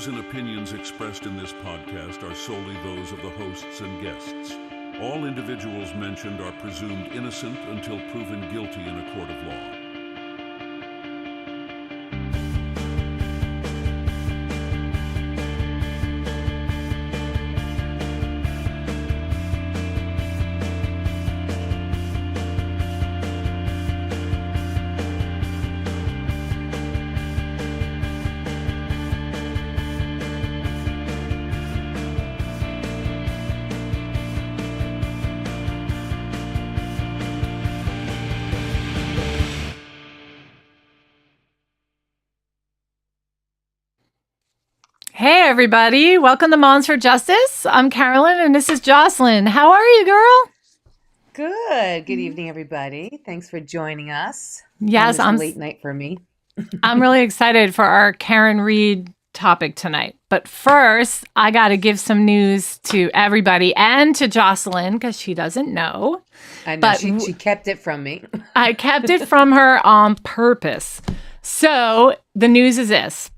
And opinions expressed in this podcast are solely those of the hosts and guests. All individuals mentioned are presumed innocent until proven guilty in a court of law. Hey, everybody. Welcome to Moms for Justice. I'm Carolyn, and this is Jocelyn. How are you, girl? Good. Good evening, everybody. Thanks for joining us. Yes, I'm late night for me. I'm really excited for our Karen Reed topic tonight. But first, I got to give some news to everybody and to Jocelyn because she doesn't know. I know she kept it from me. I kept it from her on purpose. So the news is this.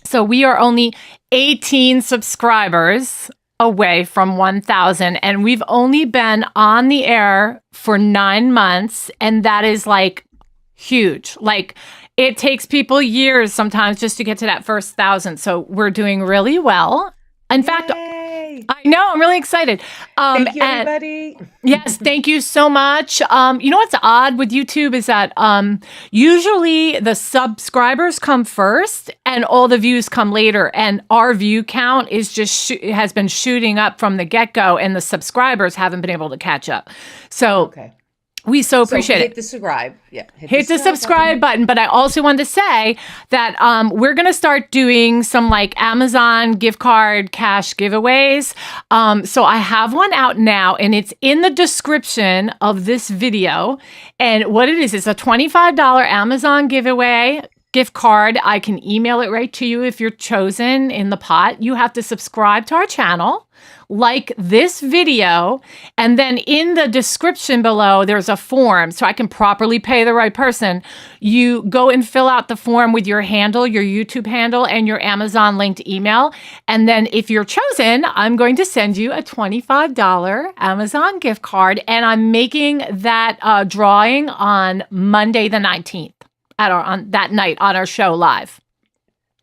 So we are only 18 subscribers away from 1,000, and we've only been on the air for 9 months, and that is like huge. Like it takes people years sometimes just to get to that first 1,000. So we're doing really well. In fact, I know, I'm really excited. Thank you, everybody. Yes, thank you so much. You know what's odd with YouTube is that usually the subscribers come first and all the views come later. And our view count is just has been shooting up from the get-go, and the subscribers haven't been able to catch up. So we so appreciate it. Hit the subscribe. Yeah. Hit the subscribe button. But I also wanted to say that we're going to start doing some like Amazon gift card cash giveaways. So I have one out now, and it's in the description of this video. And what it is a $25 Amazon giveaway gift card. I can email it right to you if you're chosen in the pot. You have to subscribe to our channel, like this video, and then in the description below, there's a form so I can properly pay the right person. You go and fill out the form with your handle, your YouTube handle, and your Amazon linked email. And then if you're chosen, I'm going to send you a $25 Amazon gift card. And I'm making that drawing on Monday the 19th on that night on our show live.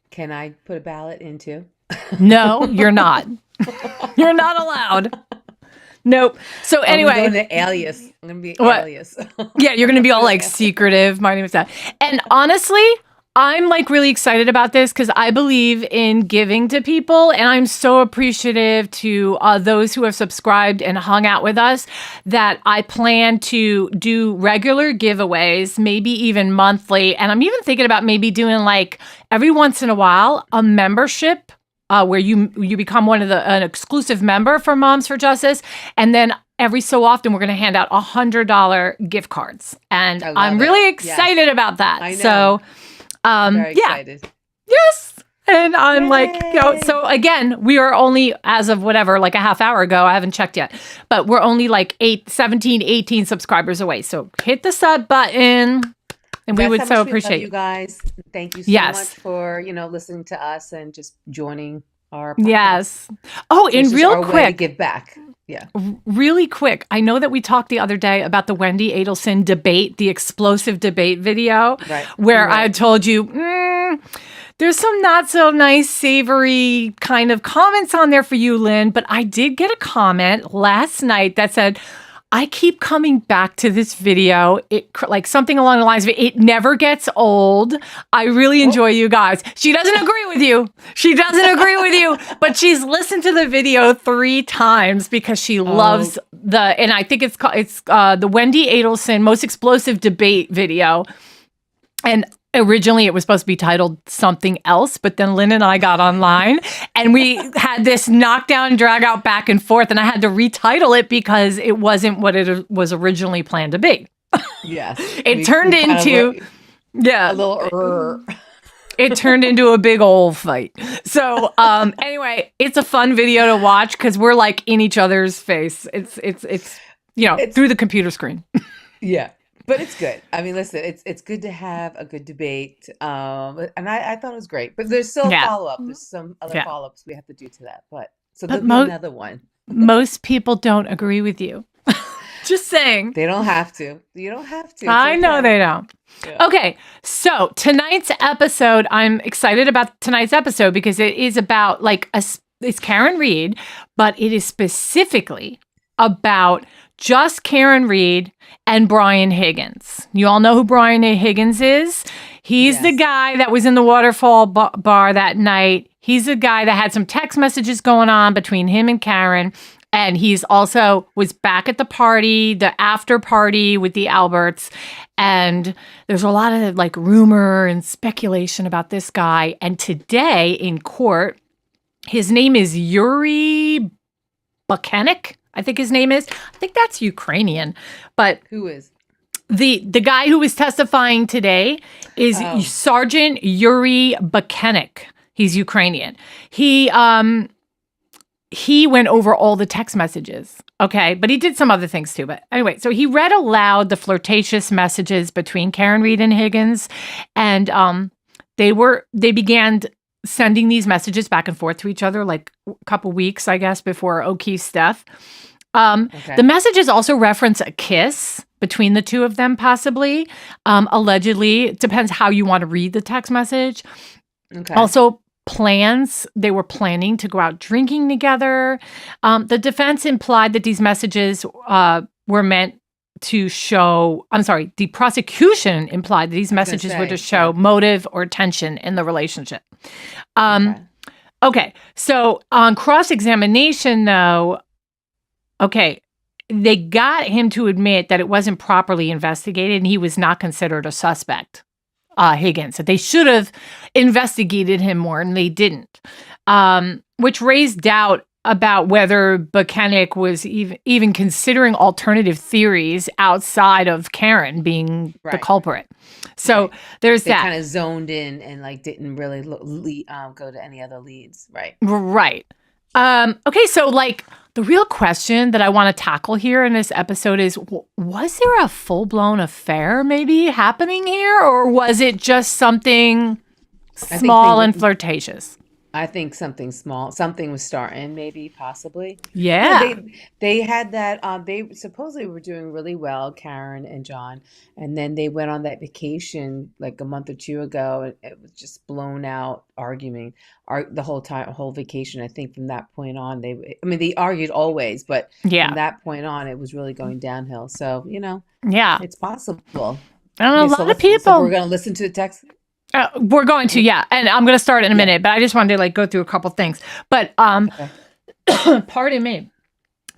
Can I put a ballot in too? No, you're not. You're not allowed. Nope. So anyway, I'm going to alias. I'm going to be alias. Yeah, you're going to be all like secretive. My name is that. And honestly, I'm like really excited about this because I believe in giving to people, and I'm so appreciative to those who have subscribed and hung out with us that I plan to do regular giveaways, maybe even monthly. And I'm even thinking about maybe doing like every once in a while a membership where you become an exclusive member for Moms for Justice, and then every so often we're going to hand out $100 gift cards, and I'm really excited about that. I know. So, very excited. Yes. And I'm like, so again, we are only, as of whatever, like a half hour ago, I haven't checked yet, but we're only like 17, 18 subscribers away. So hit the sub button. And we would so appreciate you guys. Thank you so much for, listening to us and just joining our podcast. Yes. Oh, and real quick, way to give back. Yeah. Really quick. I know that we talked the other day about the Wendy Adelson debate, the explosive debate video, where I told you, there's some not so nice, savory kind of comments on there for you, Lynn. But I did get a comment last night that said, I keep coming back to this video. It like something along the lines of it never gets old. I really enjoy you guys. She doesn't agree with you. But she's listened to the video 3 times because she loves and I think it's the Wendy Adelson Most Explosive Debate video. And originally it was supposed to be titled something else, but then Lynn and I got online and we had this knockdown, drag out back and forth, and I had to retitle it because it wasn't what it was originally planned to be. Yes. It turned into a little It turned into a big old fight. So anyway, it's a fun video to watch because we're like in each other's face. It's through the computer screen. Yeah. But it's good. I mean, listen, it's good to have a good debate. And I thought it was great. But there's still a follow-up. There's some other follow-ups we have to do to that. So there'll be another one. Most people don't agree with you. Just saying. They don't have to. You don't have to. I know they don't. Yeah. Okay, so tonight's episode, I'm excited about tonight's episode because it is about it's Karen Read, but it is specifically about just Karen Read and Brian Higgins. You all know who Brian Higgins is? He's the guy that was in the waterfall bar that night. He's the guy that had some text messages going on between him and Karen. And he's also was back at the party, the after party with the Alberts. And there's a lot of rumor and speculation about this guy. And today in court, his name is Yuri Buchanek, I think his name is. I think that's Ukrainian. But who is? The guy who is testifying today is Sergeant Yuri Buchanek. He's Ukrainian. He went over all the text messages, okay? But he did some other things too. But anyway, so he read aloud the flirtatious messages between Karen Read and Higgins. And they began sending these messages back and forth to each other a couple weeks, I guess, before O'Keefe's death. The messages also reference a kiss between the two of them, possibly. Allegedly. It depends how you want to read the text message. Okay. Also, they were planning to go out drinking together. The defense implied that these messages were meant to show, the prosecution implied that these messages were to show motive or tension in the relationship. Okay. So on cross-examination though, they got him to admit that it wasn't properly investigated and he was not considered a suspect. Higgins, that they should have investigated him more, and they didn't, which raised doubt about whether Buchanek was even considering alternative theories outside of Karen being the culprit. So there's that. They kind of zoned in and didn't really go to any other leads, right? Right. Okay, so the real question that I want to tackle here in this episode is, was there a full-blown affair maybe happening here, or was it just something small and flirtatious? I think something small. Something was starting, maybe, possibly. Yeah. They had that. They supposedly were doing really well, Karen and John, and then they went on that vacation a month or two ago, and it was just blown out arguing the whole vacation. I think from that point on, they argued always, but from that point on, it was really going downhill. So it's possible. I don't know, a lot of people. So we're going to listen to the text. We're going to, and I'm going to start in a minute, but I just wanted to go through a couple things. But pardon me.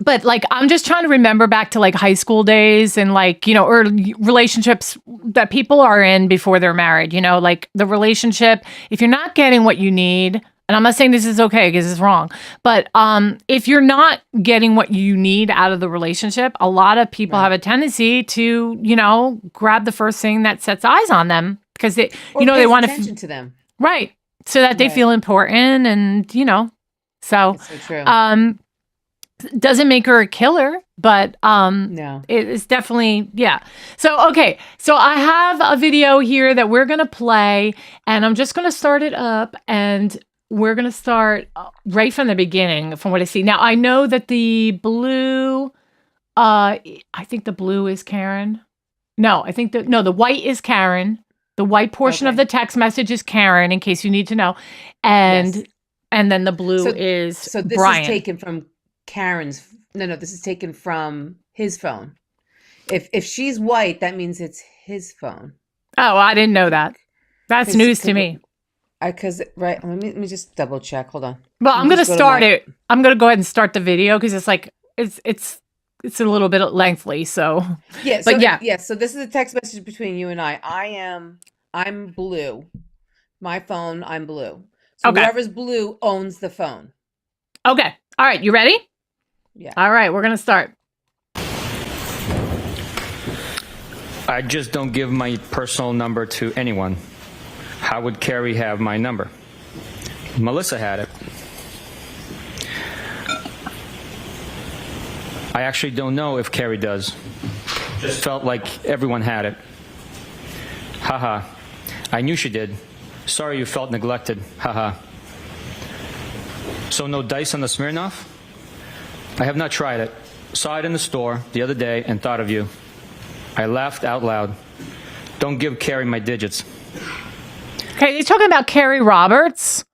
But I'm just trying to remember back to high school days and or relationships that people are in before they're married, the relationship, if you're not getting what you need, and I'm not saying this is okay because it's wrong, but if you're not getting what you need out of the relationship, a lot of people have a tendency to, grab the first thing that sets eyes on them. Because they want attention to them, right? So that they feel important, and so true. Doesn't make her a killer, but no, it's definitely So so I have a video here that we're gonna play, and I'm just gonna start it up, and we're gonna start right from the beginning, from what I see. Now I know that the blue, I think the blue is Karen. No, I think the white is Karen. The white portion of the text message is Karen, in case you need to know. And then the blue is So this Brian. is taken from Karen's. No, this is taken from his phone. If she's white, that means it's his phone. Oh, I didn't know that. That's news to me. Let me just double check. Hold on. Well, I'm going to start it. I'm going to go ahead and start the video because it's a little bit lengthy, so So this is a text message between you and I. I'm blue. My phone, I'm blue. So whoever's blue owns the phone. Okay. All right. You ready? Yeah. All right. We're gonna start. I just don't give my personal number to anyone. How would Carrie have my number? Melissa had it. I actually don't know if Carrie does. Just felt like everyone had it. Haha. I knew she did. Sorry you felt neglected. Haha. So no dice on the Smirnoff? I have not tried it. Saw it in the store the other day and thought of you. I laughed out loud. Don't give Carrie my digits. Okay, you're talking about Carrie Roberts?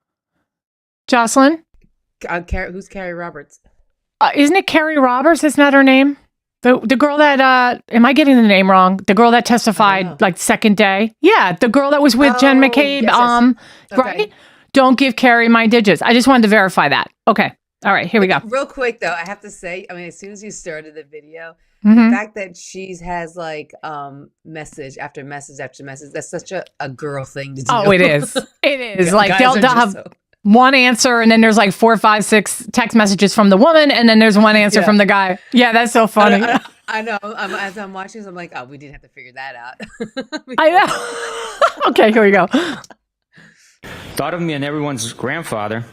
Jocelyn? Who's Carrie Roberts? Isn't it Carrie Roberts? Isn't that her name? The girl that, am I getting the name wrong? The girl that testified like second day? Yeah, the girl that was with Jen McCabe. Yes. Okay. Right? Don't give Carrie my digits. I just wanted to verify that. Okay. All right, here we go. Real quick though, I have to say, I mean, as soon as you started the video, Mm-hmm. the fact that she has like message after message after message, that's such a girl thing to do. Oh, it is. It is. Like Guys they'll are just have so- one answer and then there's like 4, 5, 6 text messages from the woman and then there's one answer from the guy. Yeah, that's so funny. I know. As I'm watching this, I'm like, oh, we didn't have to figure that out. I know. Okay, here we go. Thought of me and everyone's grandfather.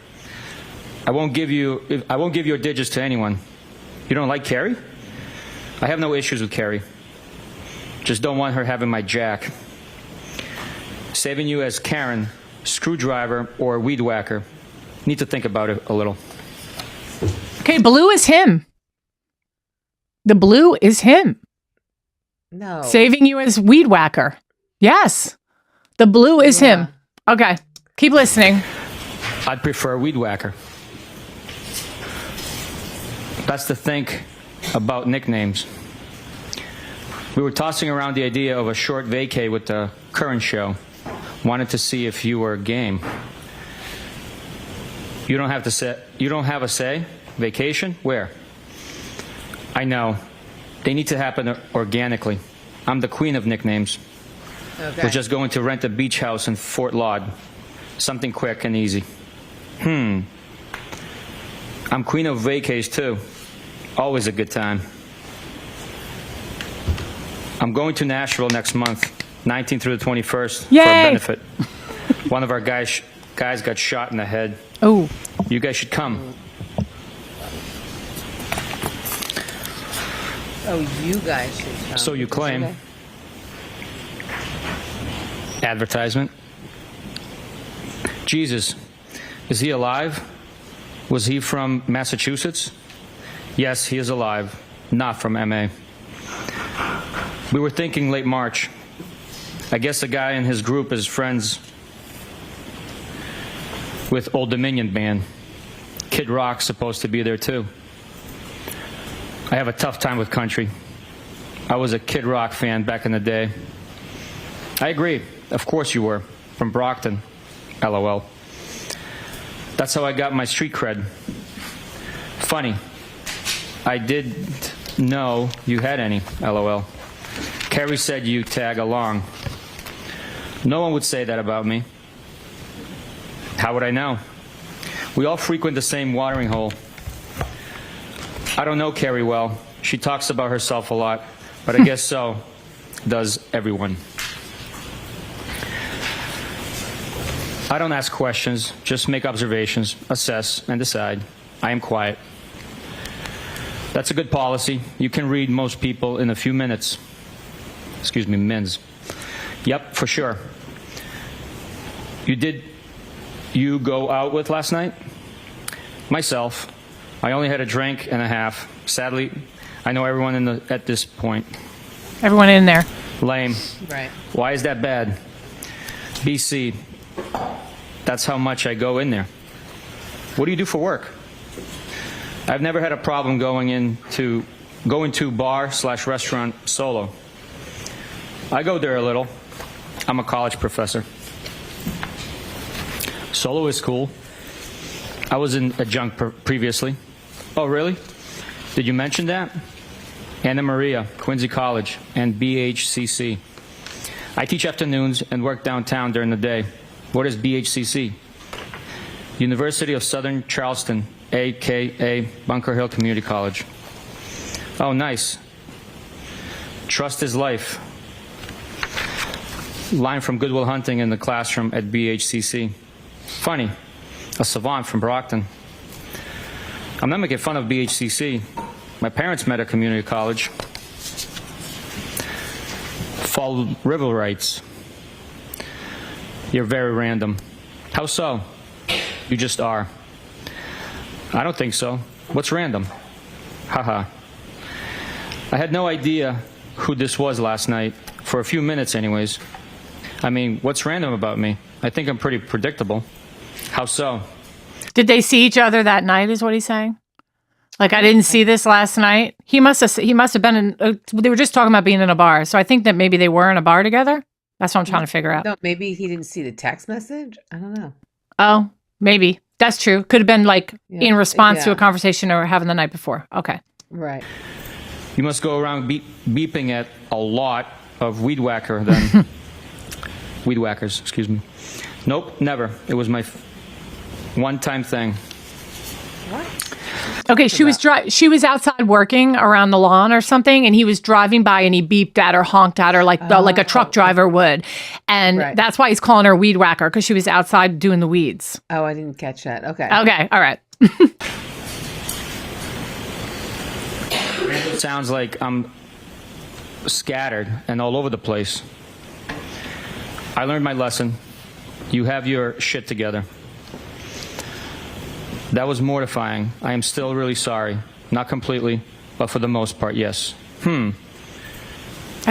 I won't give your digits to anyone. You don't like Carrie? I have no issues with Carrie. Just don't want her having my jack. Saving you as Karen, screwdriver, or weed whacker. Need to think about it a little. Okay, blue is him. The blue is him. No. Saving you as weed whacker. Yes. The blue is him. Okay. Keep listening. I'd prefer weed whacker. That's to think about nicknames. We were tossing around the idea of a short vacay with the current show. Wanted to see if you were game. You don't have a say? Vacation? Where? I know. They need to happen organically. I'm the queen of nicknames. Okay. We're just going to rent a beach house in Fort Laud. Something quick and easy. I'm queen of vacays too. Always a good time. I'm going to Nashville next month, 19th through the 21st, Yay! for a benefit. One of our guys got shot in the head. Oh. You guys should come. Oh, you guys should come. So you claim. Okay. Advertisement. Jesus, is he alive? Was he from Massachusetts? Yes, he is alive, not from MA. We were thinking late March. I guess the guy in his group is friends with Old Dominion Band. Kid Rock's supposed to be there too. I have a tough time with country. I was a Kid Rock fan back in the day. I agree. Of course you were. From Brockton. LOL. That's how I got my street cred. Funny. I didn't know you had any. LOL. Carrie said you tag along. No one would say that about me. How would I know? We all frequent the same watering hole. I don't know Carrie well. She talks about herself a lot, but I guess so does everyone. I don't ask questions, just make observations, assess, and decide. I am quiet. That's a good policy. You can read most people in a few minutes. Excuse me, mins. Yep, for sure. You go out with last night? Myself. I only had a drink and a half. Sadly, I know everyone at this point. Everyone in there. Lame. Right. Why is that bad? BC. That's how much I go in there. What do you do for work? I've never had a problem going to bar/restaurant solo. I go there a little. I'm a college professor. Solo is cool. I was in adjunct previously. Oh, really? Did you mention that? Anna Maria, Quincy College, and BHCC. I teach afternoons and work downtown during the day. What is BHCC? University of Southern Charleston, a.k.a. Bunker Hill Community College. Oh, nice. Trust is life. Line from Good Will Hunting in the classroom at BHCC. Funny. A savant from Brockton. I'm not making fun of BHCC. My parents met at community college. Fall River writes, "You're very random." How so? You just are. I don't think so. What's random? Haha. I had no idea who this was last night, for a few minutes anyways. I mean, what's random about me? I think I'm pretty predictable. How so? Did they see each other that night, is what he's saying? Like, I didn't see this last night. He must have been in, they were just talking about being in a bar. So I think that maybe they were in a bar together. That's what I'm trying to figure out. No, maybe he didn't see the text message. I don't know. Oh, maybe. That's true. Could have been like in response to a conversation they were having the night before. Okay. Right. You must go around beeping at a lot of weed whacker then. Weed whackers, excuse me. Nope, never. It was my one-time thing. What? Okay, she was outside working around the lawn or something, and he was driving by and he beeped at her, honked at her like a truck driver would. And that's why he's calling her a weed whacker, because she was outside doing the weeds. Oh, I didn't catch that. Okay. Okay, all right. It sounds like I'm scattered and all over the place. I learned my lesson. You have your shit together. That was mortifying. I am still really sorry. Not completely, but for the most part, yes. I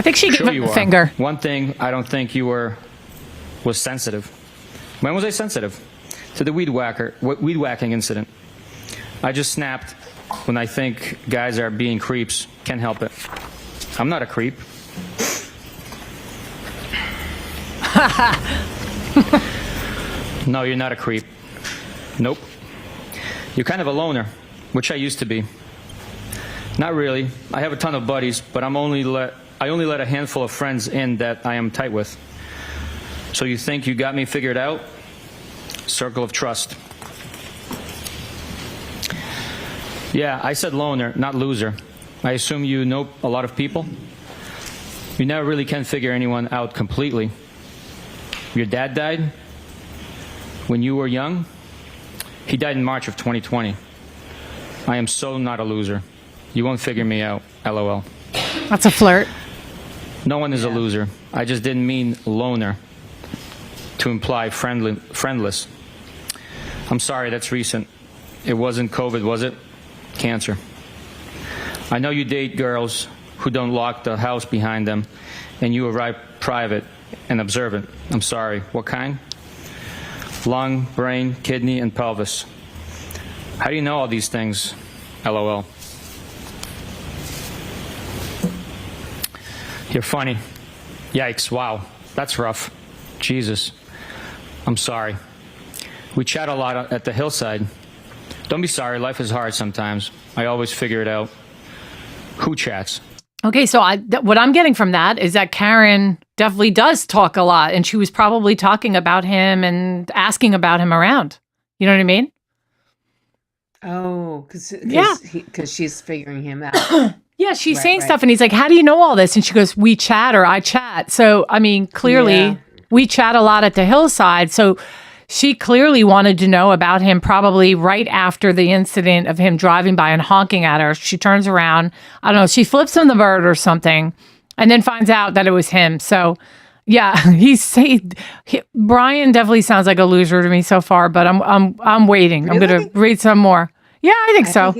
think she gave him a finger. One thing I don't think you was sensitive. When was I sensitive? To the weed whacking incident. I just snapped when I think guys are being creeps. Can't help it. I'm not a creep. No, you're not a creep. Nope. You're kind of a loner, which I used to be. Not really. I have a ton of buddies, but I only let a handful of friends in that I am tight with. So you think you got me figured out? Circle of trust. Yeah, I said loner, not loser. I assume you know a lot of people? You never really can figure anyone out completely. Your dad died when you were young? He died in March of 2020. I am so not a loser. You won't figure me out, LOL. That's a flirt. No one is a loser. I just didn't mean loner to imply friendless. I'm sorry, that's recent. It wasn't COVID, was it? Cancer. I know you date girls who don't lock the house behind them, and you arrive private and observant. I'm sorry. What kind? Lung, brain, kidney, and pelvis. How do you know all these things? LOL. You're funny. Yikes, wow. That's rough. Jesus. I'm sorry. We chat a lot at the hillside. Don't be sorry. Life is hard sometimes. I always figure it out. Who chats? Okay, so what I'm getting from that is that Karen definitely does talk a lot, and she was probably talking about him and asking about him around. You know what I mean? Oh, because she's figuring him out. Yeah, she's saying stuff, and he's like, how do you know all this? And she goes, we chat, or I chat. So, I mean, clearly, we chat a lot at the hillside, so she clearly wanted to know about him probably right after the incident of him driving by and honking at her. She turns around. I don't know. She flips him the bird or something and then finds out that it was him. So, yeah, Brian definitely sounds like a loser to me so far, but I'm waiting. Really? I'm going to read some more. Yeah, I think so.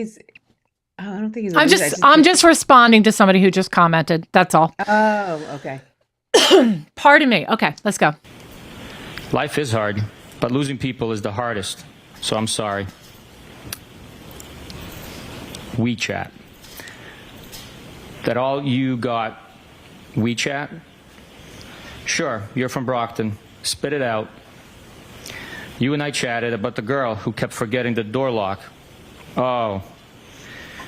I don't think he's a loser. I'm just responding to somebody who just commented. That's all. Oh, okay. Pardon me. Okay, let's go. Life is hard. But losing people is the hardest, so I'm sorry. WeChat. That all you got WeChat? Sure, you're from Brockton. Spit it out. You and I chatted about the girl who kept forgetting the door lock. Oh.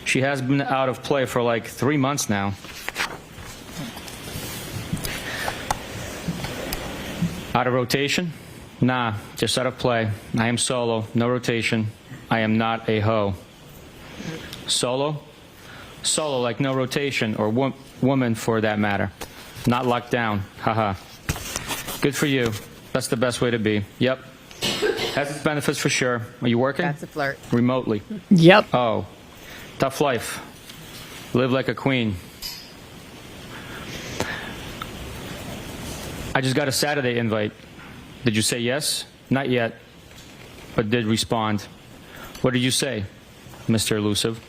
She has been out of play for like 3 months now. Out of rotation? Nah, just out of play. I am solo, no rotation. I am not a hoe. Solo? Solo like no rotation, or woman for that matter. Not locked down, haha. Good for you. That's the best way to be. Yep. Has its benefits for sure. Are you working? That's a flirt. Remotely. Yep. Oh, tough life. Live like a queen. I just got a Saturday invite. Did you say yes? Not yet, but did respond. What did you say, Mr. Elusive?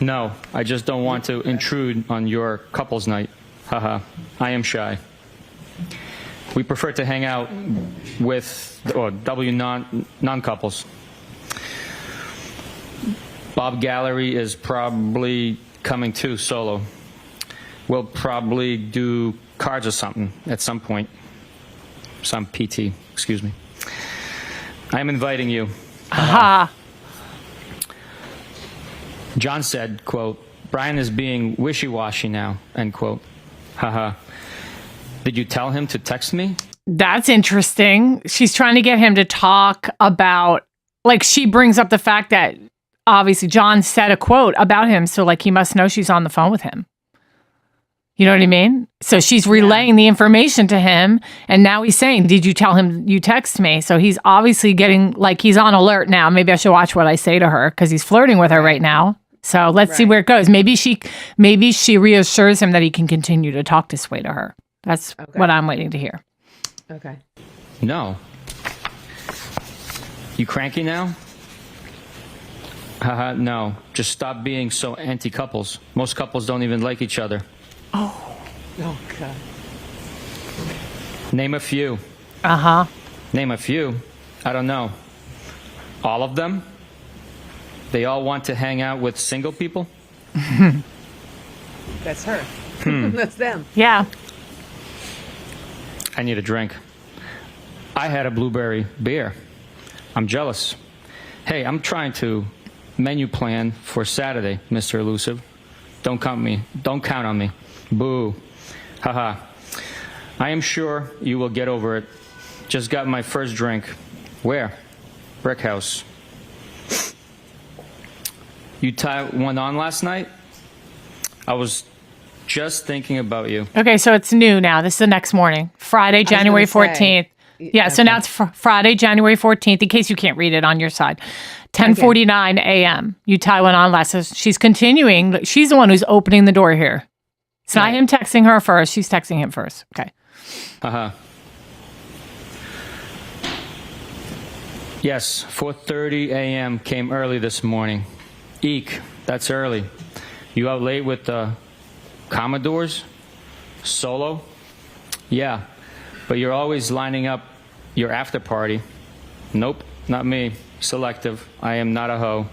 No, I just don't want to intrude on your couple's night. Haha, I am shy. We prefer to hang out with non-couples. Bob Gallery is probably coming too solo. We'll probably do cards or something at some point. Some PT, excuse me. I'm inviting you. Aha. John said, quote, Brian is being wishy-washy now, end quote. Haha. Did you tell him to text me? That's interesting. She's trying to get him to talk about, like, she brings up the fact that obviously John said a quote about him, so like he must know she's on the phone with him. You know what I mean? So she's relaying the information to him, and now he's saying, did you tell him you text me? So he's obviously getting, like, he's on alert now. Maybe I should watch what I say to her, because he's flirting with her right now. So let's see where it goes. Maybe she reassures him that he can continue to talk this way to her. That's what I'm waiting to hear. Okay. No. You cranky now? Haha, no. Just stop being so anti-couples. Most couples don't even like each other. Oh, God. Name a few. Uh-huh. Name a few. I don't know. All of them? They all want to hang out with single people? That's her. That's them. Yeah. I need a drink. I had a blueberry beer. I'm jealous. Hey, I'm trying to menu plan for Saturday, Mr. Elusive. Don't count on me. Boo. Haha. I am sure you will get over it. Just got my first drink. Where? Brick House. You tied one on last night? I was just thinking about you. Okay, so it's new now. This is the next morning. Friday, January 14th. Yeah, so now it's Friday, January 14th, in case you can't read it on your side. 10:49 a.m. You tie one on last. So she's continuing. She's the one who's opening the door here. It's not him texting her first. She's texting him first. Okay. Uh-huh. Yes, 4:30 a.m. came early this morning. Eek, that's early. You out late with the Commodores? Solo? Yeah, but you're always lining up your after party. Nope, not me. Selective. I am not a hoe.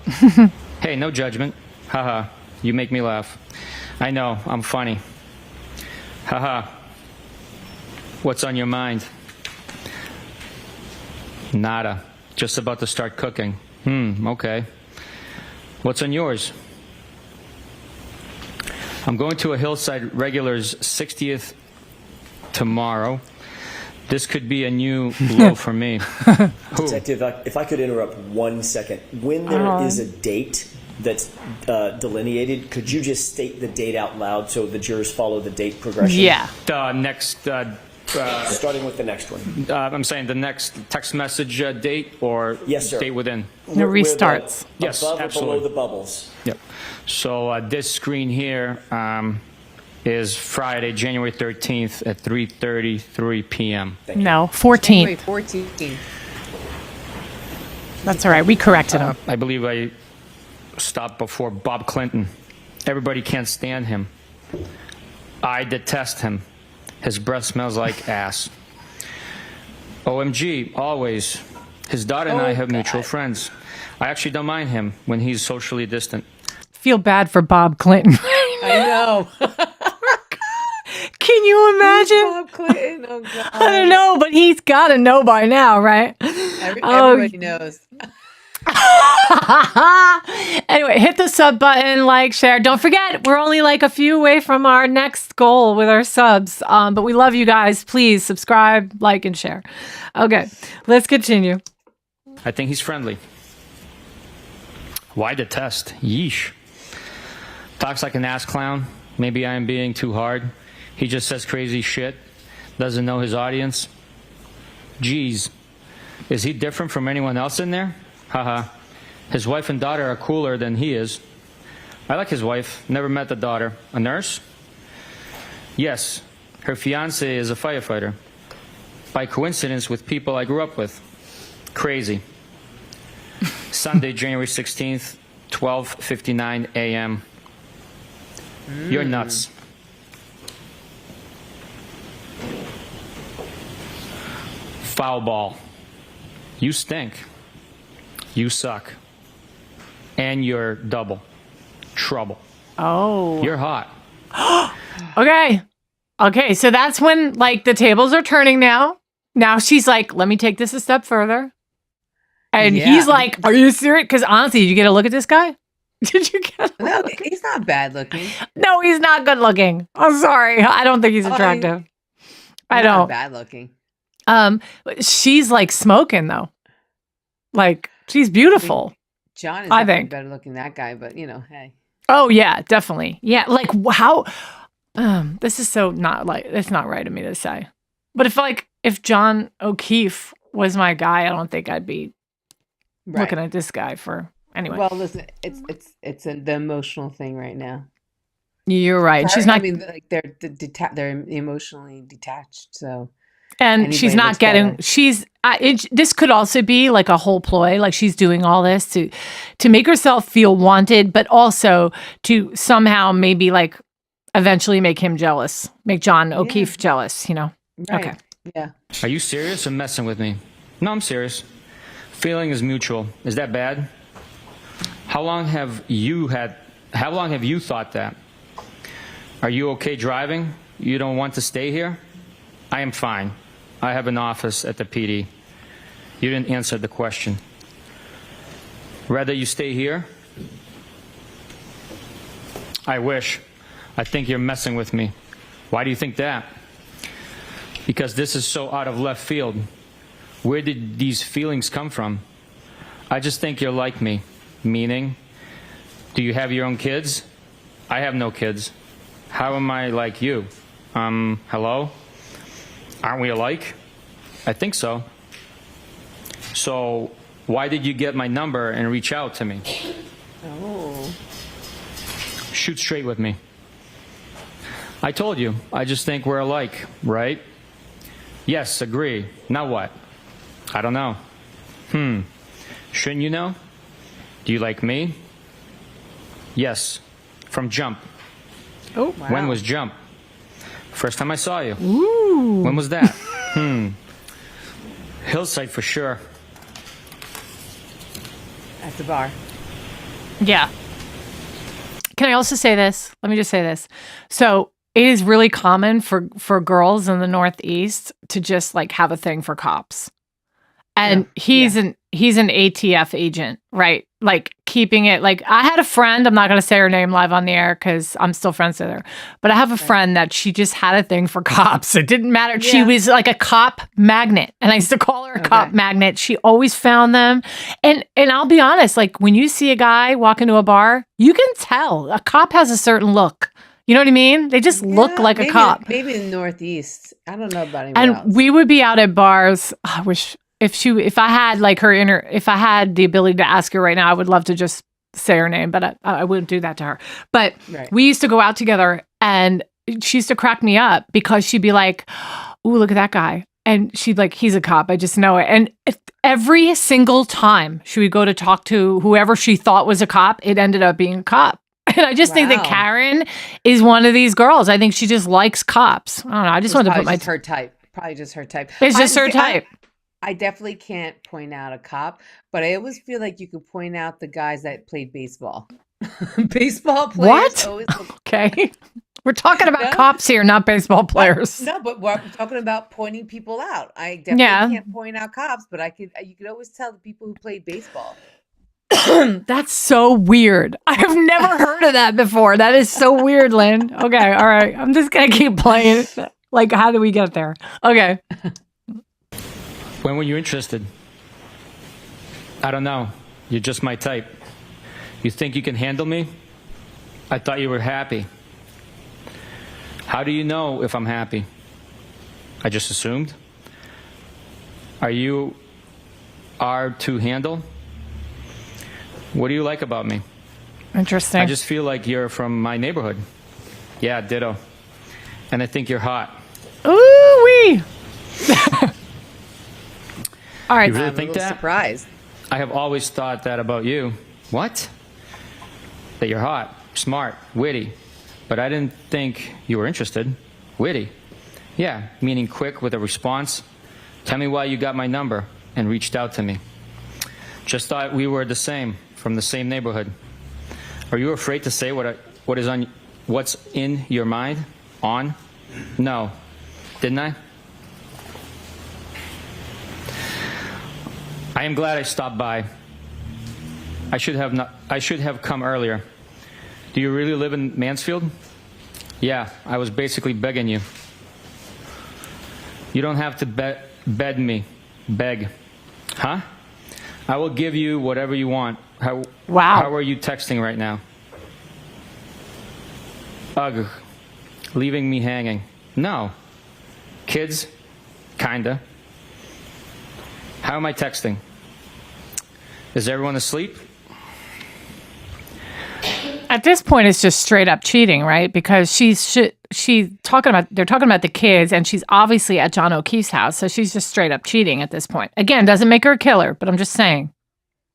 Hey, no judgment. Haha, you make me laugh. I know, I'm funny. Haha. What's on your mind? Nada. Just about to start cooking. Okay. What's on yours? I'm going to a Hillside Regulars 60th tomorrow. This could be a new low for me. Detective, if I could interrupt 1 second. When there is a date that's delineated, could you just state the date out loud so the jurors follow the date progression? Yeah. Starting with the next one. I'm saying the next text message date or Yes, sir. date within. It restarts. Yes, above absolutely. or below the bubbles. Yep. So this screen here is Friday, January 13th at 3:33 p.m. No, January 14th. 14th. That's all right. We corrected him. I believe I stopped before Bob Clinton. Everybody can't stand him. I detest him. His breath smells like ass. OMG, always. His daughter and I have mutual friends. I actually don't mind him when he's socially distant. Feel bad for Bob Clinton. I know. Can you imagine? Bob Clinton. Oh, God. I don't know, but he's got to know by now, right? Everybody knows. Anyway, hit the sub button, like, share. Don't forget, we're only like a few away from our next goal with our subs. But we love you guys. Please subscribe, like, and share. Okay, let's continue. I think he's friendly. Why detest? Yeesh. Talks like an ass clown. Maybe I am being too hard. He just says crazy shit. Doesn't know his audience. Geez. Is he different from anyone else in there? Haha. His wife and daughter are cooler than he is. I like his wife. Never met the daughter. A nurse? Yes. Her fiance is a firefighter. By coincidence with people I grew up with. Crazy. Sunday, January 16th, 12:59 a.m. You're nuts. Foul ball. You stink. You suck. And you're double trouble. Oh. You're hot. Okay, so that's when, like, the tables are turning now. Now she's like, let me take this a step further. And he's like, are you serious? Because honestly, did you get a look at this guy? Did you get a No, look? he's not bad looking. No, he's not good looking. I'm sorry. I don't think he's attractive. I don't. Not bad looking. She's like smoking though. Like, she's beautiful. John is I definitely think better looking than that guy, but hey. Oh yeah, definitely. Yeah, like how this is so not like, it's not right of me to say. But if John O'Keefe was my guy, I don't think I'd be looking at this guy for anyway. Well, listen, it's the emotional thing right now. You're right. She's not. I mean, like they're emotionally detached. So, and she's not getting. This could also be like a whole ploy. Like she's doing all this to make herself feel wanted, but also to somehow maybe like eventually make him jealous, make John O'Keefe jealous. You know. Right. Okay. Yeah. Are you serious or messing with me? No, I'm serious. Feeling is mutual. Is that bad? How long have you thought that? Are you okay driving? You don't want to stay here? I am fine. I have an office at the PD. You didn't answer the question. Rather you stay here? I wish. I think you're messing with me. Why do you think that? Because this is so out of left field. Where did these feelings come from? I just think you're like me. Meaning, do you have your own kids? I have no kids. How am I like you? Hello? Aren't we alike? I think so. So, why did you get my number and reach out to me? Oh. Shoot straight with me. I told you, I just think we're alike, right? Yes, agree. Now what? I don't know. Shouldn't you know? Do you like me? Yes. From jump. Oh, Wow. When was jump? First time I saw you. Ooh. When was that? Hillside for sure. At the bar. Yeah. Can I also say this? Let me just say this. So it is really common for girls in the Northeast to just like have a thing for cops. And he's an ATF agent, right? Like keeping it like I had a friend, I'm not going to say her name live on the air because I'm still friends with her. But I have a friend that she just had a thing for cops. It didn't matter. Yeah. She was like a cop magnet. And I used to call her a cop magnet. She always found them. And I'll be honest, like when you see a guy walk into a bar, you can tell a cop has a certain look. You know what I mean? They just look like a cop. Maybe in the Northeast. I don't know about anywhere else. And we would be out at bars. I wish if I had like if I had the ability to ask her right now, I would love to just say her name, but I wouldn't do that to her. But we used to go out together and she used to crack me up because she'd be like, ooh, look at that guy. And she'd like, he's a cop. I just know it. And every single time she would go to talk to whoever she thought was a cop, it ended up being a cop. And I just think that Karen is one of these girls. I think she just likes cops. I don't know. I just wanted to put my... her type. Probably just her type. It's just her type. I definitely can't point out a cop, but I always feel like you could point out the guys that played baseball. Baseball players. What? Always look... Okay. We're talking about cops here, not baseball players. No, but we're talking about pointing people out. I definitely can't point out cops, but you could always tell the people who played baseball. That's so weird. I've never heard of that before. That is so weird, Lynn. Okay, all right. I'm just going to keep playing. Like, how do we get there? Okay. When were you interested? I don't know. You're just my type. You think you can handle me? I thought you were happy. How do you know if I'm happy? I just assumed. Are you to handle? What do you like about me? Interesting. I just feel like you're from my neighborhood. Yeah, ditto. And I think you're hot. Really? All right. You really I'm think a little that? surprised. I have always thought that about you. What? That you're hot, smart, witty. But I didn't think you were interested. Witty. Yeah, meaning quick with a response. Tell me why you got my number and reached out to me. Just thought we were the same, from the same neighborhood. Are you afraid to say what's in your mind? On? No. Didn't I? I am glad I stopped by. I should have come earlier. Do you really live in Mansfield? Yeah, I was basically begging you. You don't have to beg. Huh? I will give you whatever you want. Wow. How are you texting right now? Ugh. Leaving me hanging. No. Kids? Kinda. How am I texting? Is everyone asleep? At this point, it's just straight up cheating, right? Because they're talking about the kids, and she's obviously at John O'Keefe's house, so she's just straight up cheating at this point. Again, doesn't make her a killer, but I'm just saying.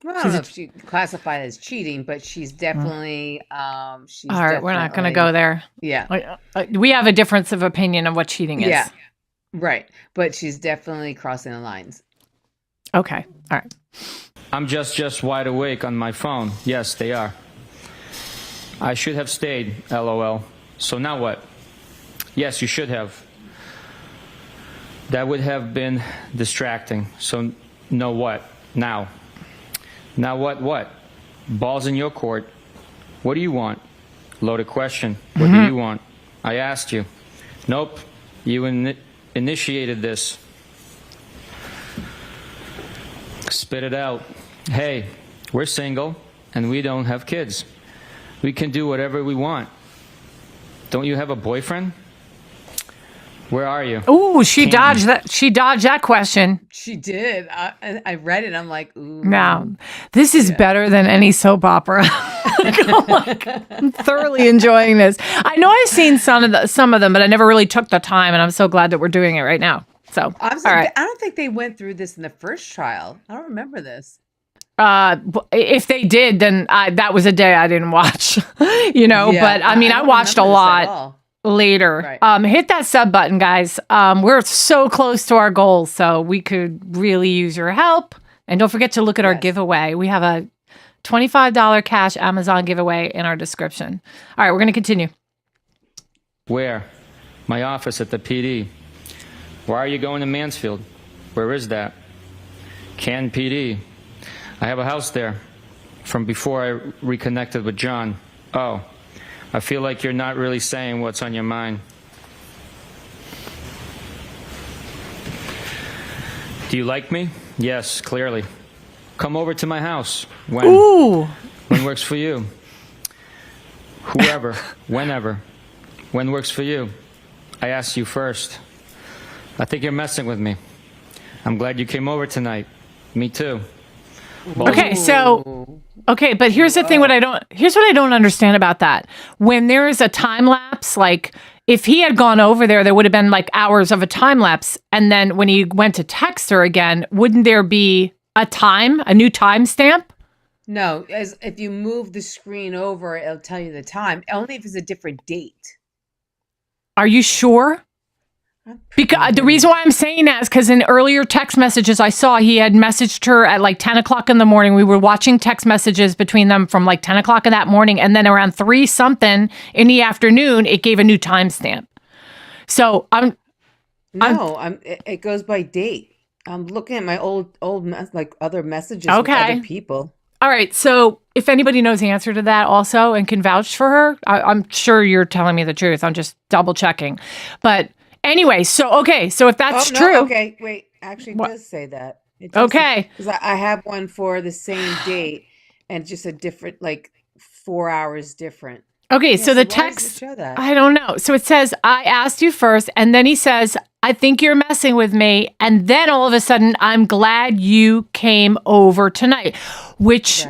Well, I don't know if she classified as cheating, but she's definitely. All right, we're not going to go there. Yeah, we have a difference of opinion of what cheating is. Yeah, right. But she's definitely crossing the lines. Okay, all right. I'm just wide awake on my phone. Yes, they are. I should have stayed, LOL. So now what? Yes, you should have. That would have been distracting. So no what? Now. Now what? Ball's in your court. What do you want? Loaded question. What do you want? I asked you. Nope. You initiated this. Spit it out. Hey, we're single and we don't have kids. We can do whatever we want. Don't you have a boyfriend? Where are you? Ooh, she dodged that. She dodged that question. She did. I read it. I'm like, ooh. Now, this is better than any soap opera. I'm thoroughly enjoying this. I know I've seen some of them, but I never really took the time, and I'm so glad that we're doing it right now. So, all right. I don't think they went through this in the first trial. I don't remember this. If they did, then that was a day I didn't watch. But I mean, I watched a lot later. Right. Hit that sub button, guys. We're so close to our goal, so we could really use your help. And don't forget to look at our giveaway. We have a $25 cash Amazon giveaway in our description. All right, we're going to continue. Where? My office at the PD. Why are you going to Mansfield? Where is that? Canton PD. I have a house there from before I reconnected with John. Oh, I feel like you're not really saying what's on your mind. Do you like me? Yes, clearly. Come over to my house. When? Ooh. When works for you? Whoever, whenever. When works for you? I asked you first. I think you're messing with me. I'm glad you came over tonight. Me too. Okay, but here's the thing. Here's what I don't understand about that. When there is a time lapse, like if he had gone over there would have been like hours of a time lapse. And then when he went to text her again, wouldn't there be a new time stamp? No, as if you move the screen over, it'll tell you the time. Only if it's a different date. Are you sure? Because the reason why I'm saying that is because in earlier text messages I saw he had messaged her at like 10 o'clock in the morning. We were watching text messages between them from like 10 o'clock in that morning. And then around 3 something in the afternoon, it gave a new timestamp. So it goes by date. I'm looking at my old like other messages with other people. All right. So if anybody knows the answer to that also and can vouch for her, I'm sure you're telling me the truth. I'm just double checking. But anyway, so if that's true. Okay, wait. Actually, it does say that. It does okay. Because I have one for the same date and just a different, like 4 hours different. Okay, so the text, I don't know. So it says, I asked you first, and then he says, I think you're messing with me. And then all of a sudden, I'm glad you came over tonight, which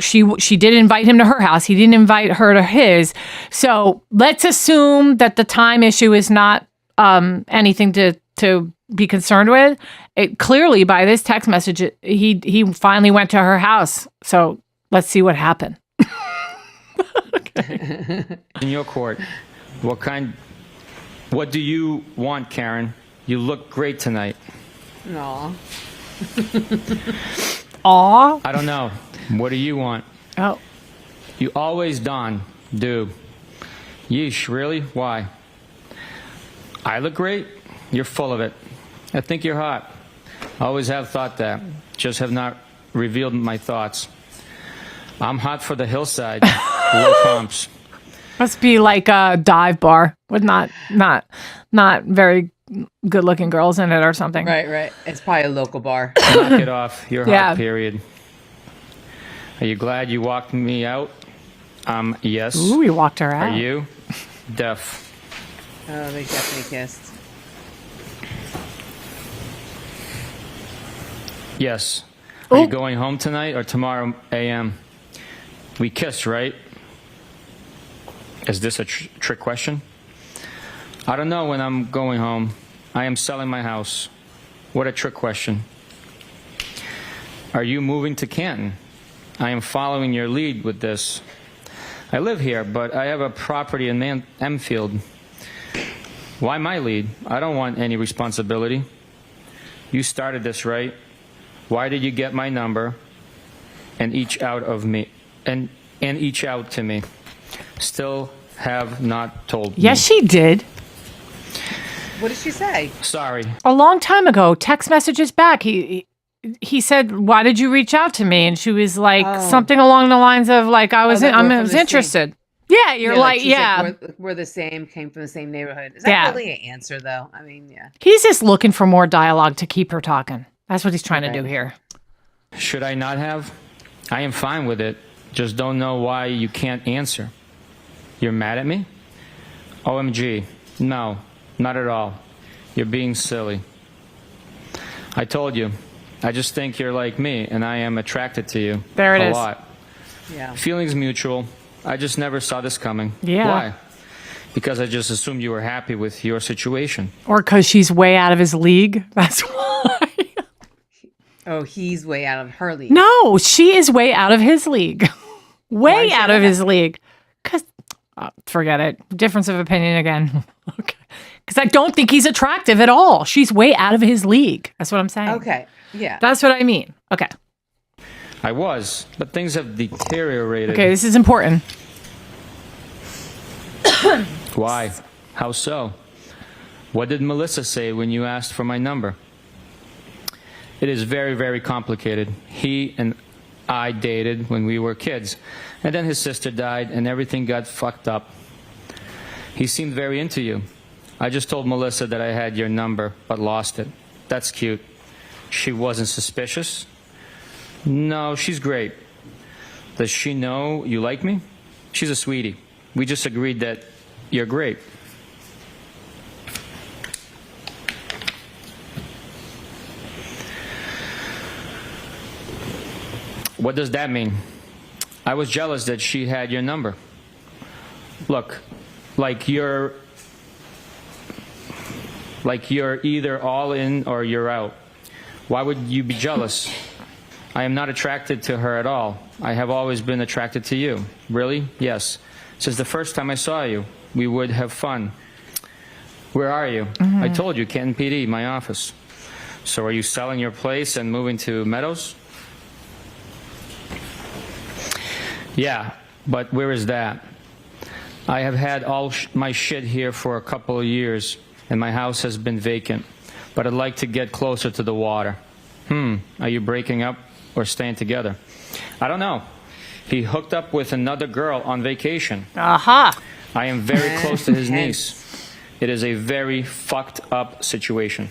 she did invite him to her house. He didn't invite her to his. So let's assume that the time issue is not anything to to be concerned with. It clearly by this text message, he finally went to her house. So let's see what happened. Okay. In your court, what do you want, Karen? You look great tonight. Aw. Aw. I don't know. What do you want? Oh. You always do. Yeesh, really? Why? I look great? You're full of it. I think you're hot. I always have thought that. Just have not revealed my thoughts. I'm hot for the hillside. Low comps. Must be like a dive bar with not very good looking girls in it or something. Right. It's probably a local bar. Knock it off. You're Yeah. hot, period. Are you glad you walked me out? Yes. Ooh, we walked her out. Are you? Deaf. Oh, they definitely kissed. Yes. Are Ooh. you going home tonight or tomorrow a.m.? We kissed, right? Is this a trick question? I don't know when I'm going home. I am selling my house. What a trick question. Are you moving to Canton? I am following your lead with this. I live here, but I have a property in Enfield. Why my lead? I don't want any responsibility. You started this, right? Why did you get my number and each out of me and each out to me? Still have not told me. Yes, she did. What did she say? Sorry. A long time ago, text messages back. He said, "Why did you reach out to me?" And she was like, something along the lines of like, "I was interested." Yeah, you're like, yeah. We're the same, came from the same neighborhood. Is that really an answer, though? I mean, yeah. He's just looking for more dialogue to keep her talking. That's what he's trying to do here. Should I not have? I am fine with it. Just don't know why you can't answer. You're mad at me? OMG. No, not at all. You're being silly. I told you. I just think you're like me, and I am attracted to you. There it a is. lot. Yeah. Feelings mutual. I just never saw this coming. Yeah. Why? Because I just assumed you were happy with your situation. Or because she's way out of his league. That's why. Oh, he's way out of her league. No, she is way out of his league. Way out of his league. Because, forget it. Difference of opinion again. Okay. Because I don't think he's attractive at all. She's way out of his league. That's what I'm saying. Okay. Yeah. That's what I mean. Okay. I was, but things have deteriorated. Okay, this is important. Why? How so? What did Melissa say when you asked for my number? It is very, very complicated. He and I dated when we were kids, and then his sister died, and everything got fucked up. He seemed very into you. I just told Melissa that I had your number, but lost it. That's cute. She wasn't suspicious? No, she's great. Does she know you like me? She's a sweetie. We just agreed that you're great. What does that mean? I was jealous that she had your number. Look, like you're either all in or you're out. Why would you be jealous? I am not attracted to her at all. I have always been attracted to you. Really? Yes. Since the first time I saw you, we would have fun. Where are you? I told you, Canton PD, my office. So are you selling your place and moving to Meadows? Yeah, but where is that? I have had all my shit here for a couple of years, and my house has been vacant. But I'd like to get closer to the water. Are you breaking up or staying together? I don't know. He hooked up with another girl on vacation. Aha. I am very close to his niece. It is a very fucked up situation.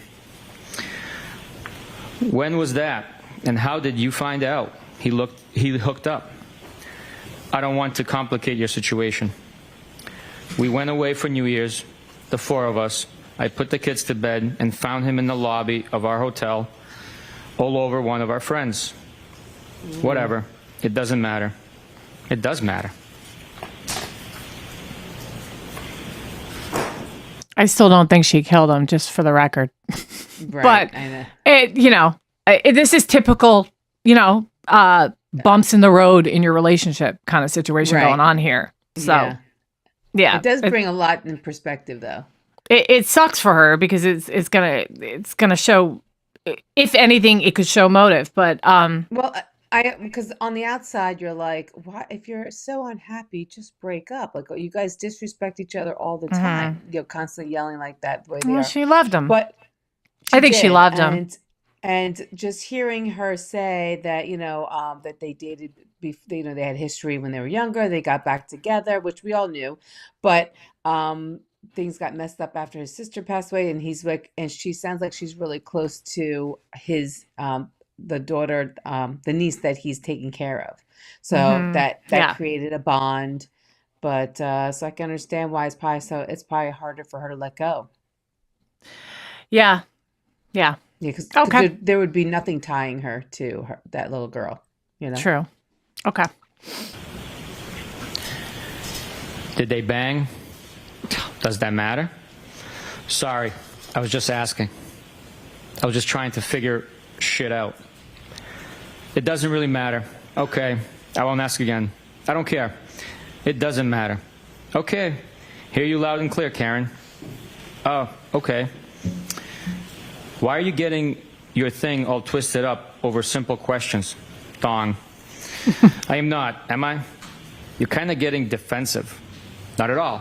When was that? And how did you find out he hooked up? I don't want to complicate your situation. We went away for New Year's, the four of us. I put the kids to bed and found him in the lobby of our hotel, all over one of our friends. Whatever. It doesn't matter. It does matter. I still don't think she killed him, just for the record. Right. But I know. this is typical, bumps in the road in your relationship kind of situation going on here. So, yeah. It does bring a lot in perspective, though. It sucks for her because it's gonna show. If anything, it could show motive. But well, because on the outside you're like, why? If you're so unhappy, just break up. Like you guys disrespect each other all the time. You're constantly yelling like that. The way they are. She loved him, but I think she loved him. And just hearing her say that, that they dated, they had history when they were younger. They got back together, which we all knew, but things got messed up after his sister passed away, and he's like, and she sounds like she's really close to his the daughter, the niece that he's taking care of. So that created a bond. But so I can understand why it's probably harder for her to let go. Yeah. Because there would be nothing tying her to that little girl, True. Okay. Did they bang? Does that matter? Sorry, I was just asking. I was just trying to figure shit out. It doesn't really matter. Okay, I won't ask again. I don't care. It doesn't matter. Okay, hear you loud and clear, Karen. Oh, okay. Why are you getting your thing all twisted up over simple questions, Thong? I am not, am I? You're kind of getting defensive. Not at all.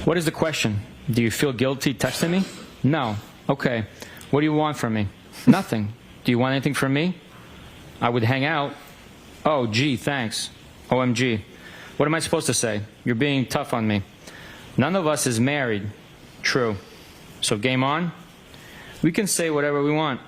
What is the question? Do you feel guilty texting me? No. Okay. What do you want from me? Nothing. Do you want anything from me? I would hang out. Oh, gee, thanks. OMG. What am I supposed to say? You're being tough on me. None of us is married. True. So game on? We can say whatever we want.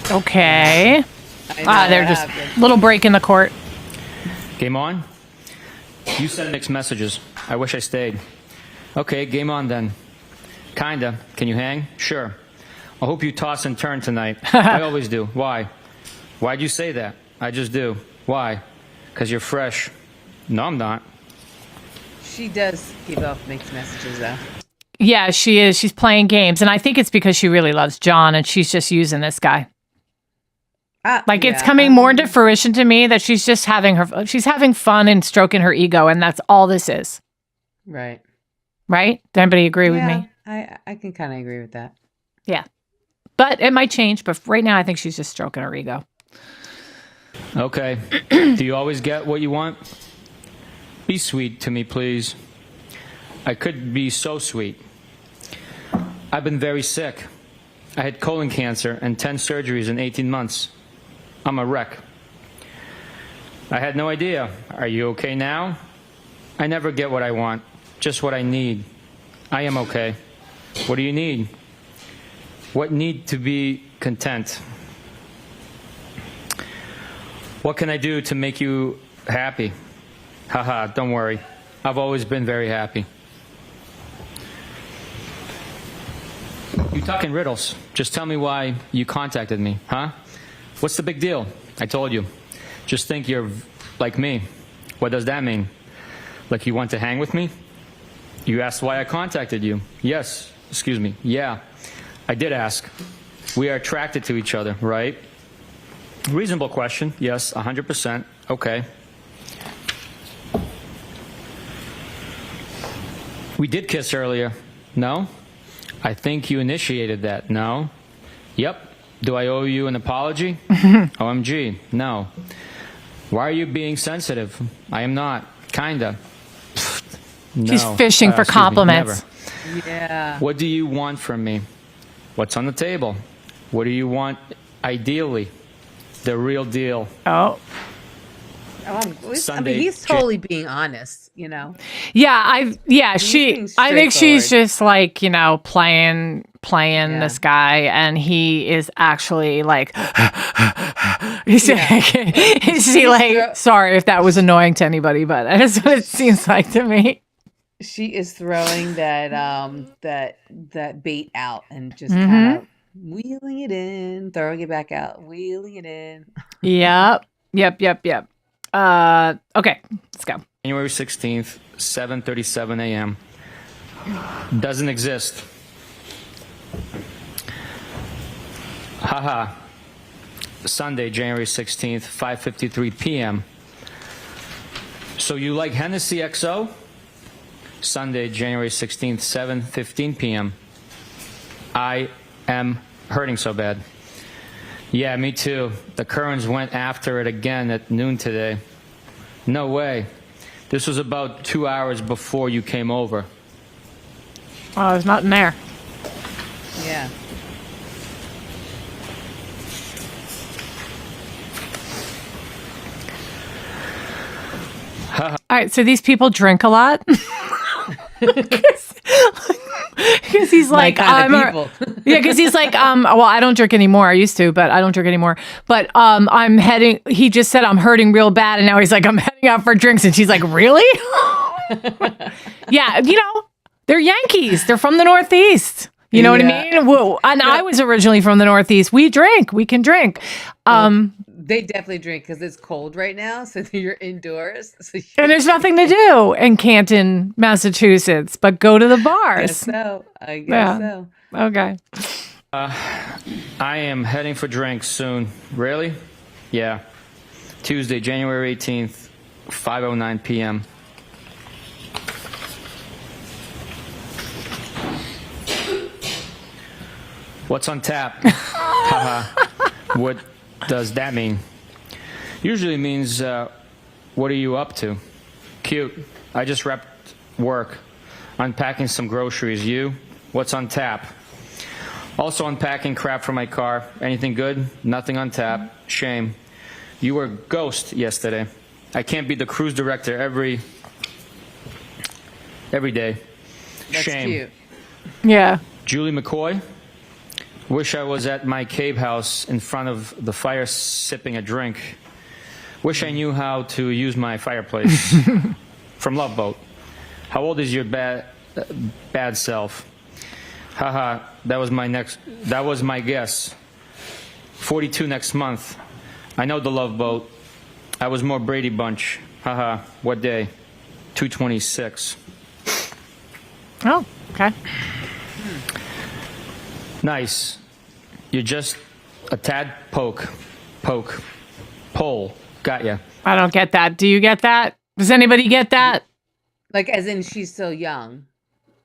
Okay. They're just little break in the court. Game on? You sent mixed messages. I wish I stayed. Okay, game on then. Kinda. Can you hang? Sure. I hope you toss and turn tonight. I always do. Why? Why'd you say that? I just do. Why? Because you're fresh. No, I'm not. She does give off mixed messages, though. Yeah, she is. She's playing games. And I think it's because she really loves John and she's just using this guy. It's coming more into fruition to me that she's just she's having fun and stroking her ego. And that's all this is. Right. Right? Does anybody agree with me? I can kind of agree with that. Yeah. But it might change. But right now, I think she's just stroking her ego. Okay. Do you always get what you want? Be sweet to me, please. I could be so sweet. I've been very sick. I had colon cancer and 10 surgeries in 18 months. I'm a wreck. I had no idea. Are you okay now? I never get what I want, just what I need. I am okay. What do you need? What need to be content? What can I do to make you happy? Haha, don't worry. I've always been very happy. You talk in riddles. Just tell me why you contacted me, huh? What's the big deal? I told you. Just think you're like me. What does that mean? Like you want to hang with me? You asked why I contacted you. Yes. Excuse me. Yeah. I did ask. We are attracted to each other, right? Reasonable question. Yes, 100%. Okay. We did kiss earlier. No? I think you initiated that. No? Yep. Do I owe you an apology? OMG. No. Why are you being sensitive? I am not. Kinda. No. She's fishing for compliments. Yeah. What do you want from me? What's on the table? What do you want ideally? The real deal. Oh. I mean, he's totally being honest, Yeah, I think she's just like, playing this guy, and he is actually like Is she like, sorry if that was annoying to anybody, but that's what it seems like to me. She is throwing that bait out and just kind of wheeling it in, throwing it back out, wheeling it in. Yep. Okay, let's go. January 16th, 7:37 a.m. Doesn't exist. Haha. Sunday, January 16th, 5:53 p.m. So you like Hennessy XO? Sunday, January 16th, 7:15 p.m. I am hurting so bad. Yeah, me too. The Currens went after it again at noon today. No way. This was about 2 hours before you came over. Oh, there's nothing there. Yeah. All right, so these people drink a lot. Because he's like, because he's like, well, I don't drink anymore. I used to, but I don't drink anymore. But I'm heading. He just said I'm hurting real bad, and now he's like, I'm heading out for drinks, and she's like, really? Yeah, they're Yankees. They're from the Northeast. You know what I mean? Whoa. And I was originally from the Northeast. We drink. We can drink. They definitely drink because it's cold right now, so you're indoors. And there's nothing to do in Canton, Massachusetts, but go to the bars. I guess so. Okay. I am heading for drinks soon. Really? Yeah. Tuesday, January 18th, 5:09 p.m. What's on tap? Haha. What does that mean? Usually means, what are you up to? Cute. I just wrapped work. Unpacking some groceries. You? What's on tap? Also unpacking crap for my car. Anything good? Nothing on tap. Shame. You were a ghost yesterday. I can't be the cruise director every day. That's Shame. cute. Yeah. Julie McCoy? Wish I was at my cave house in front of the fire sipping a drink. Wish I knew how to use my fireplace. From Love Boat. How old is your bad self? Haha, that was my guess. 42 next month. I know the Love Boat. I was more Brady Bunch. Haha, what day? 2/26. Oh, okay. Nice. You're just a tad poke. Pole. Got ya. I don't get that. Do you get that? Does anybody get that? Like, as in she's so young,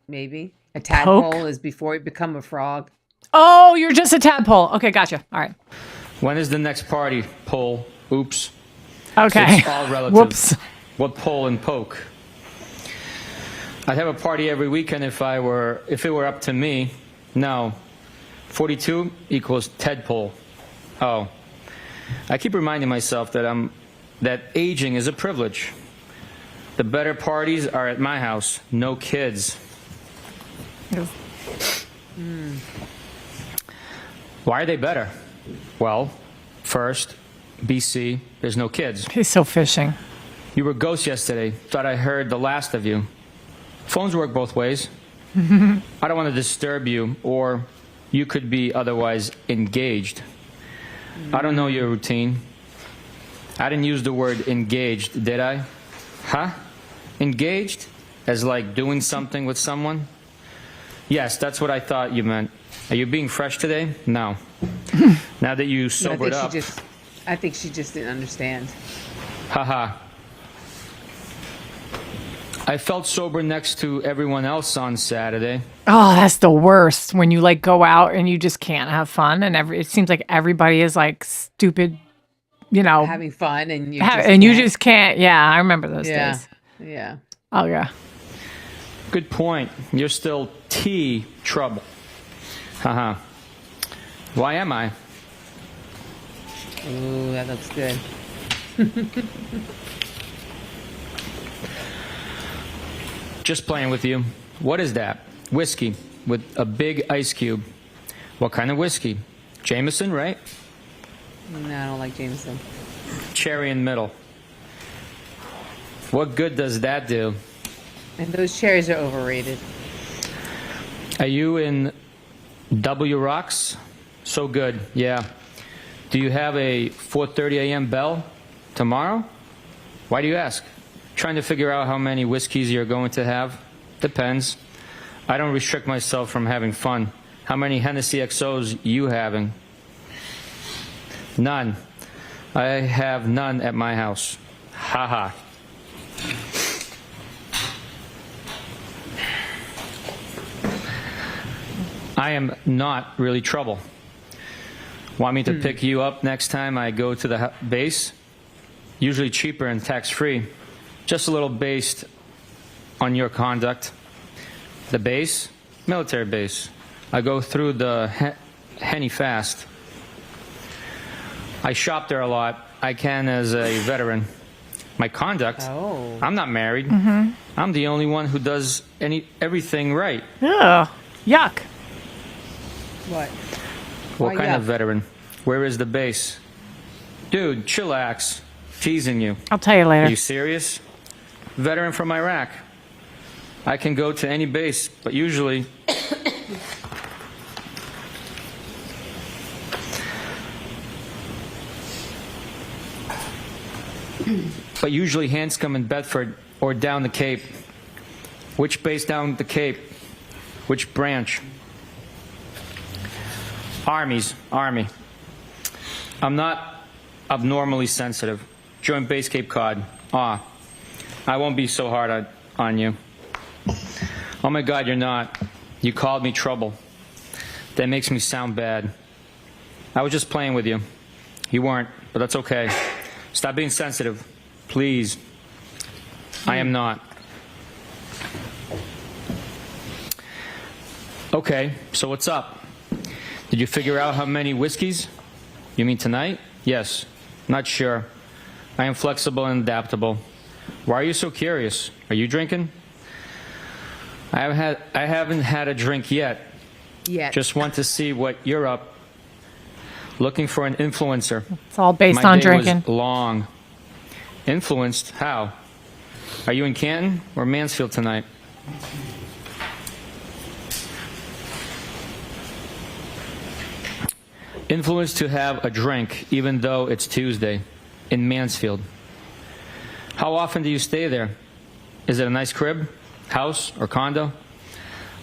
maybe. A tadpole is before you become a frog. Oh, you're just a tadpole. Okay, gotcha. All right. When is the next party? Pole. Oops. Okay. It's all relative. Whoops. What pole and poke? I'd have a party every weekend if it were up to me. No. 42 equals tadpole. Oh. I keep reminding myself that aging is a privilege. The better parties are at my house. No kids. Why are they better? Well, first, BC, there's no kids. He's so fishing. You were ghost yesterday. Thought I heard the last of you. Phones work both ways. I don't want to disturb you, or you could be otherwise engaged. I don't know your routine. I didn't use the word engaged, did I? Huh? Engaged? As like doing something with someone? Yes, that's what I thought you meant. Are you being fresh today? No. Now that you sobered up. I think she just didn't understand. Haha. I felt sober next to everyone else on Saturday. Oh, that's the worst when you like go out and you just can't have fun, and it seems like everybody is like stupid, having fun, and you just can't. Yeah, I remember those days. Yeah. Oh yeah. Good point. You're still trouble. Haha. Why am I? Ooh, that looks good. Just playing with you. What is that? Whiskey with a big ice cube. What kind of whiskey? Jameson, right? No, I don't like Jameson. Cherry in middle. What good does that do? And those cherries are overrated. Are you in W Rocks? So good, yeah. Do you have a 4:30 a.m. bell tomorrow? Why do you ask? Trying to figure out how many whiskeys you're going to have? Depends. I don't restrict myself from having fun. How many Hennessy XOs you having? None. I have none at my house. Ha ha. I am not really trouble. Want me to pick you up next time I go to the base? Usually cheaper and tax-free. Just a little based on your conduct. The base? Military base. I go through the Henny fast. I shop there a lot. I can as a veteran. My conduct? Oh. I'm not married. I'm the only one who does everything right. Ugh. Yuck. What? What Why kind yuck? of veteran? Where is the base? Dude, chillax. Teasing you. I'll tell you Are later. you serious? Veteran from Iraq. I can go to any base, but usually Hanscom in Bedford or down the Cape. Which base down the Cape? Which branch? Army. I'm not abnormally sensitive. Join base Cape Cod. I won't be so hard on you. Oh my God, you're not. You called me trouble. That makes me sound bad. I was just playing with you. You weren't, but that's okay. Stop being sensitive, please. I am not. Okay, so what's up? Did you figure out how many whiskeys? You mean tonight? Yes. Not sure. I am flexible and adaptable. Why are you so curious? Are you drinking? I haven't had a drink yet. Just want to see what you're up. Looking for an influencer. It's all based My on day drinking. was long. Influenced? How? Are you in Canton or Mansfield tonight? Influenced to have a drink, even though it's Tuesday, in Mansfield. How often do you stay there? Is it a nice crib, house, or condo?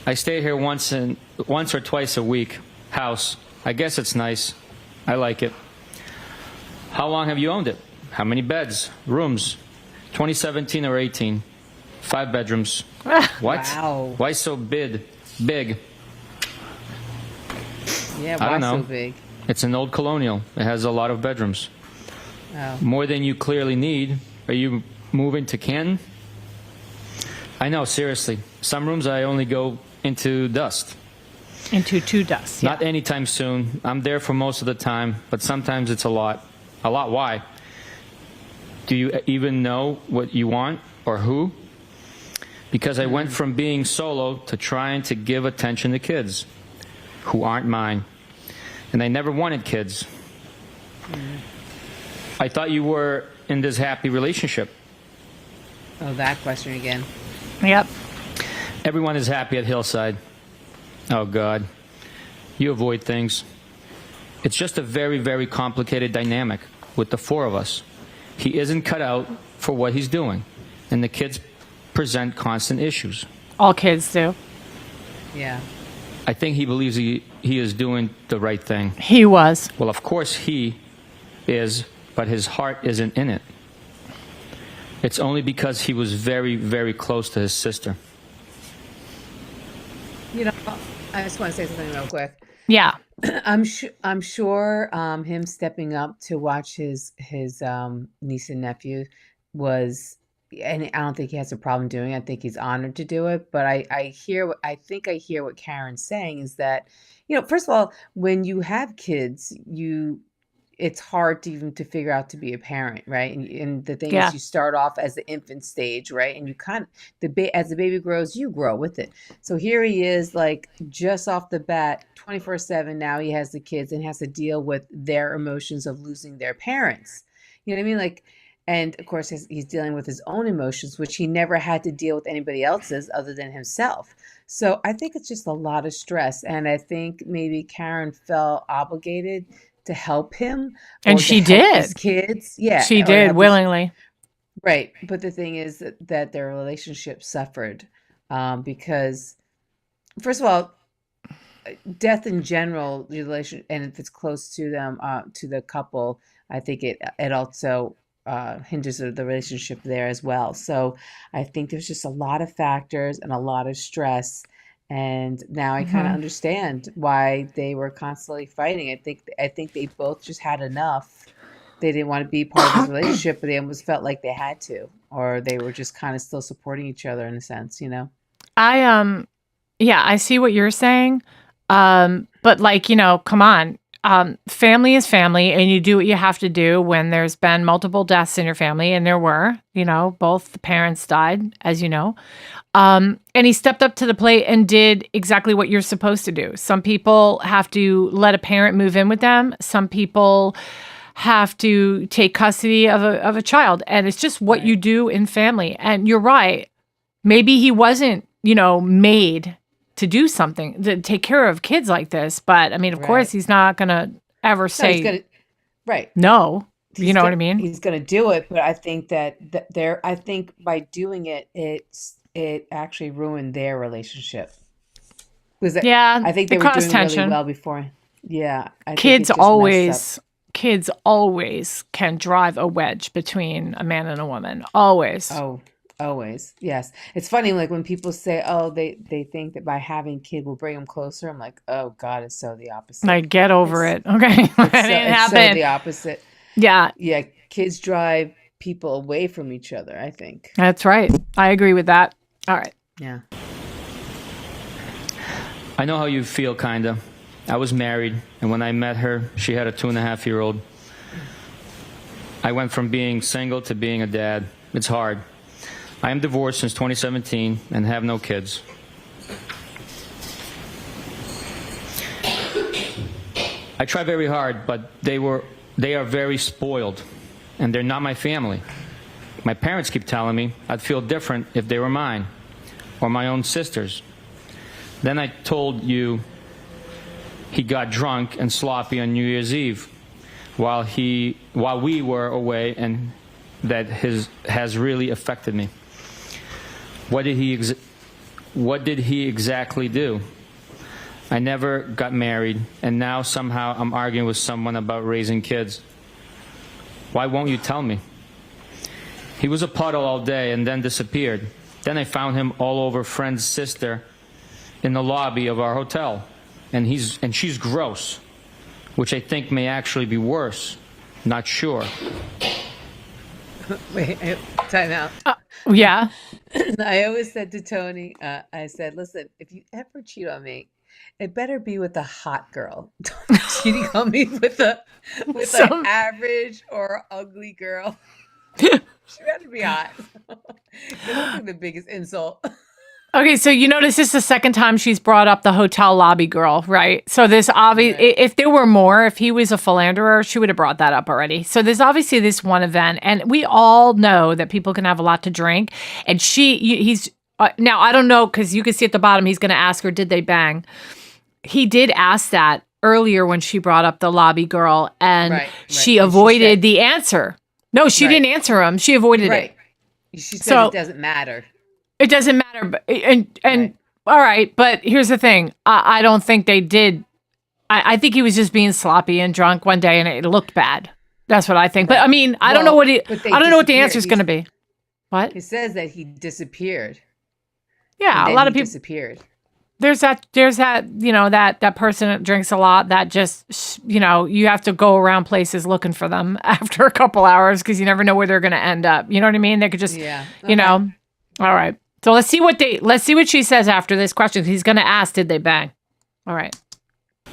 I stay here once or twice a week. House. I guess it's nice. I like it. How long have you owned it? How many beds, rooms? 2017 or 18? 5 bedrooms. What? Wow. Why so big? Yeah, I why don't know. so big? It's an old colonial. It has a lot of bedrooms. Oh. More than you clearly need. Are you moving to Canton? I know, seriously. Some rooms I only go into dust. Into two dust. Not anytime soon. I'm there for most of the time, but sometimes it's a lot. A lot, why? Do you even know what you want or who? Because I went from being solo to trying to give attention to kids who aren't mine. And I never wanted kids. I thought you were in this happy relationship. Oh, that question again. Yep. Everyone is happy at Hillside. Oh, God. You avoid things. It's just a very, very complicated dynamic with the 4 of us. He isn't cut out for what he's doing, and the kids present constant issues. All kids do. Yeah. I think he believes he is doing the right thing. He was. Well, of course he is, but his heart isn't in it. It's only because he was very, very close to his sister. You know, I just want to say something real quick. Yeah. I'm sure him stepping up to watch his niece and nephew was, and I don't think he has a problem doing it. I think he's honored to do it. But I think I hear what Karen's saying is that, you know, first of all, when you have kids, it's hard to even to figure out to be a parent, right? And the thing Yeah. is, you start off as the infant stage, right? And you kind of as the baby grows, you grow with it. So here he is, like just off the bat, 24/7. Now he has the kids and has to deal with their emotions of losing their parents. You know what I mean? Like, and of course, he's dealing with his own emotions, which he never had to deal with anybody else's other than himself. So I think it's just a lot of stress. And I think maybe Karen felt obligated to help him. And or she to help did. his kids. Yeah. She or did help his- willingly. Right. But the thing is that their relationship suffered because, first of all, death in general, relation, and if it's close to them, to the couple, I think it also hinders the relationship there as well. So I think there's just a lot of factors and a lot of stress. And now I kind of understand why they were constantly fighting. I think they both just had enough. They didn't want to be part of this relationship, but they almost felt like they had to, or they were just kind of still supporting each other in a sense, you know? I see what you're saying. But like, come on. Family is family, and you do what you have to do when there's been multiple deaths in your family, and there were, both the parents died, as you know. And he stepped up to the plate and did exactly what you're supposed to do. Some people have to let a parent move in with them. Some people have to take custody of a child, and it's just what you do in family. And you're right. Maybe he wasn't, made to do something, to take care of kids like this. But I mean, of course, he's not going to ever say no. You know what I mean? He's going to do it. But I think I think by doing it, it actually ruined their relationship. I think they were doing really well before. Yeah. Kids always can drive a wedge between a man and a woman. Always. Oh, always. Yes. It's funny, like when people say, oh, they think that by having kids will bring them closer. I'm like, oh God, it's so the opposite. Like, get over it. Okay. It's so the opposite. Yeah. Yeah. Kids drive people away from each other, I think. That's right. I agree with that. All right. Yeah. I know how you feel, kinda. I was married, and when I met her, she had a 2.5-year-old. I went from being single to being a dad. It's hard. I am divorced since 2017 and have no kids. I try very hard, but they are very spoiled, and they're not my family. My parents keep telling me I'd feel different if they were mine, or my own sisters. Then I told you he got drunk and sloppy on New Year's Eve while we were away, and that has really affected me. What did he exactly do? I never got married, and now somehow I'm arguing with someone about raising kids. Why won't you tell me? He was a puddle all day and then disappeared. Then I found him all over friend's sister in the lobby of our hotel. And she's gross, which I think may actually be worse. Not sure. Wait, time out. Yeah. I always said to Tony, I said, listen, if you ever cheat on me, it better be with a hot girl. Don't be cheating on me with an average or ugly girl. She better be hot. That's like the biggest insult. Okay, so you notice this is the second time she's brought up the hotel lobby girl, right? So this if there were more, if he was a philanderer, she would have brought that up already. So there's obviously this one event, and we all know that people can have a lot to drink. And he's now I don't know, because you can see at the bottom he's going to ask her, did they bang? He did ask that earlier when she brought up the lobby girl, and she avoided the answer. No, she didn't answer him. She avoided it. She said it doesn't matter. It doesn't matter. But, and all right. But here's the thing. I don't think they did. I think he was just being sloppy and drunk one day, and it looked bad. That's what I think. But I mean, I don't know what the answer is going to be. What? It says that he disappeared. Yeah. A lot of people disappeared. There's that, that person that drinks a lot that just, you have to go around places looking for them after a couple hours because you never know where they're going to end up. You know what I mean? They could just, all right. So let's see what she says after this question. He's going to ask, did they bang? All right.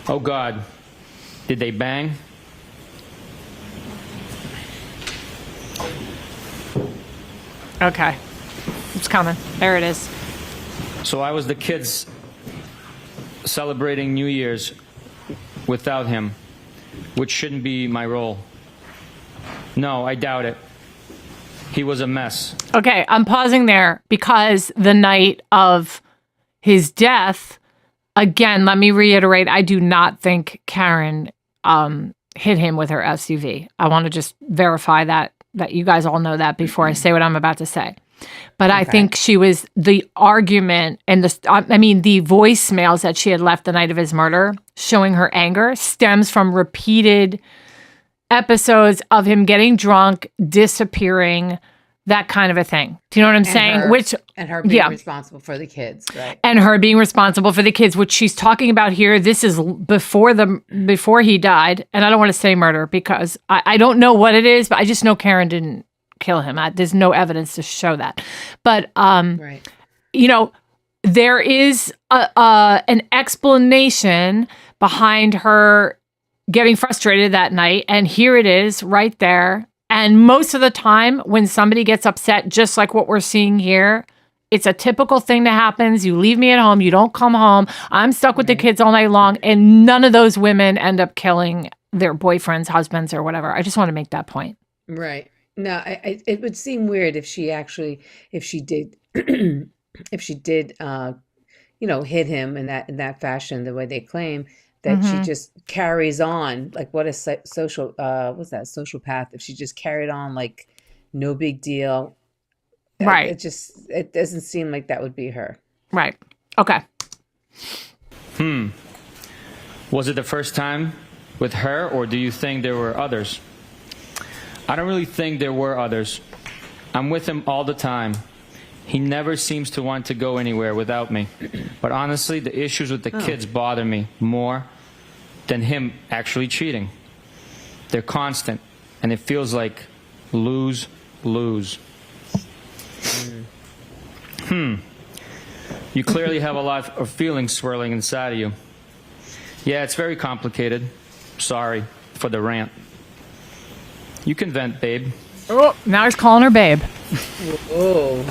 Oh God, did they bang? Okay. It's coming. There it is. So I was the kids celebrating New Year's without him, which shouldn't be my role. No, I doubt it. He was a mess. Okay, I'm pausing there because the night of his death, again, let me reiterate, I do not think Karen hit him with her SUV. I want to just verify that you guys all know that before I say what I'm about to say. But I think she was the argument and the voicemails that she had left the night of his murder showing her anger stems from repeated episodes of him getting drunk, disappearing, that kind of a thing. Do you know what I'm saying? Her being responsible for the kids, right? And her being responsible for the kids, which she's talking about here. This is before he died. And I don't want to say murder because I don't know what it is, but I just know Karen didn't kill him. There's no evidence to show that. But, you know, there is an explanation behind her getting frustrated that night. And here it is right there. And most of the time when somebody gets upset, just like what we're seeing here, it's a typical thing that happens. You leave me at home. You don't come home. I'm stuck with the kids all night long. And none of those women end up killing their boyfriends, husbands, or whatever. I just want to make that point. Right. No, it would seem weird if she did, if she did, hit him in that fashion, the way they claim. That she just carries on like what a sociopath if she just carried on like no big deal, right? It doesn't seem like that would be her, right? Okay. Was it the first time with her, or do you think there were others? I don't really think there were others. I'm with him all the time. He never seems to want to go anywhere without me. But honestly, the issues with the kids bother me more than him actually cheating. They're constant, and it feels like lose-lose. You clearly have a lot of feelings swirling inside of you. Yeah, it's very complicated. Sorry for the rant. You can vent, babe. Oh, now he's calling her babe. Whoa.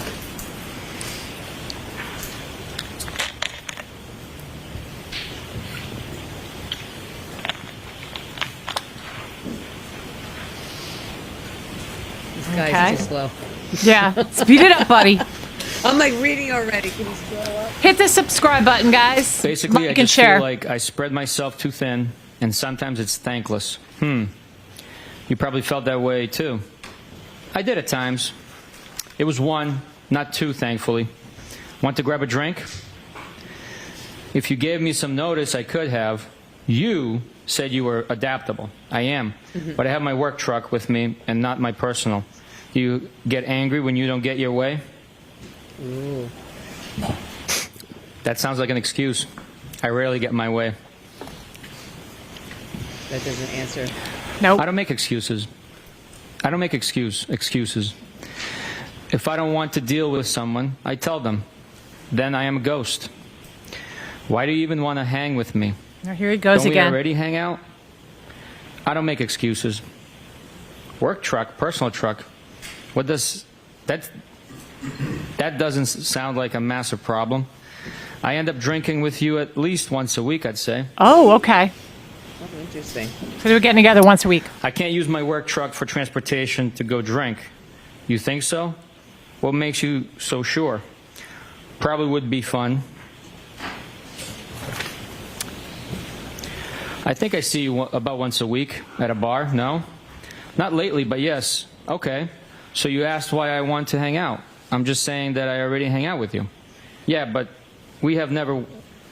Guys, too slow. Yeah, speed it up, buddy. I'm like reading already. Can you scroll up? Hit the subscribe button, guys. Basically, like I just feel like I spread myself too thin, and sometimes it's thankless. You probably felt that way too. I did at times. It was one, not two, thankfully. Want to grab a drink? If you gave me some notice, I could have. You said you were adaptable. I am. But I have my work truck with me and not my personal. Do you get angry when you don't get your way? Ooh. That sounds like an excuse. I rarely get my way. That doesn't answer. Nope. I don't make excuses. I don't make excuses. If I don't want to deal with someone, I tell them. Then I am a ghost. Why do you even want to hang with me? Oh, here he goes Don't again. we already hang out? I don't make excuses. Work truck, personal truck. What does that doesn't sound like a massive problem. I end up drinking with you at least once a week, I'd say. Oh, okay. Oh, interesting. So we're getting together once a week. I can't use my work truck for transportation to go drink. You think so? What makes you so sure? Probably would be fun. I think I see you about once a week at a bar. No? Not lately, but yes. Okay. So you asked why I want to hang out. I'm just saying that I already hang out with you. Yeah, but we have never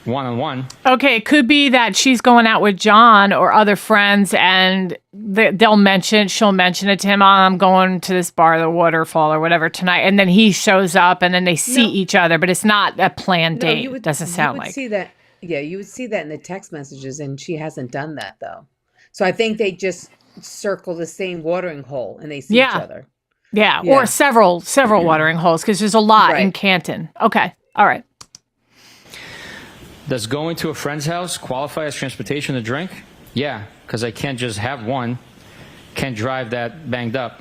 one-on-one. Okay, it could be that she's going out with John or other friends, and she'll mention it to him. Oh, I'm going to this bar, the Waterfall or whatever tonight, and then he shows up, and then they see each other, but it's not a planned date. Doesn't sound like. See that? Yeah, you would see that in the text messages, and she hasn't done that though. So I think they just circle the same watering hole, and they see each other. Yeah, or several watering holes, because there's a lot in Canton. Okay, all right. Does going to a friend's house qualify as transportation to drink? Yeah, because I can't just have one. Can't drive that banged up.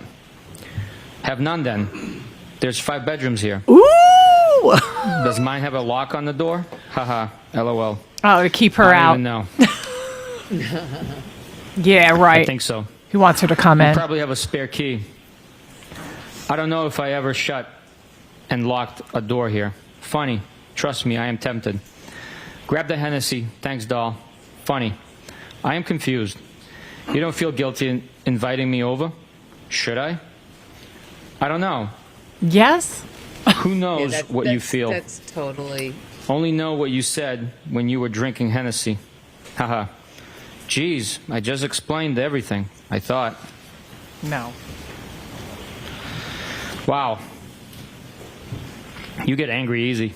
Have none then. There's 5 bedrooms here. Ooh! Does mine have a lock on the door? Haha, LOL. Oh, to keep her I out. don't even know. Yeah, right. I think so. He wants her to come You in. probably have a spare key. I don't know if I ever shut and locked a door here. Funny. Trust me, I am tempted. Grab the Hennessy. Thanks, doll. Funny. I am confused. You don't feel guilty in inviting me over? Should I? I don't know. Yes? Who knows what you feel? That's totally... Only know what you said when you were drinking Hennessy. Haha. Geez, I just explained everything, I thought. No. Wow. You get angry easy.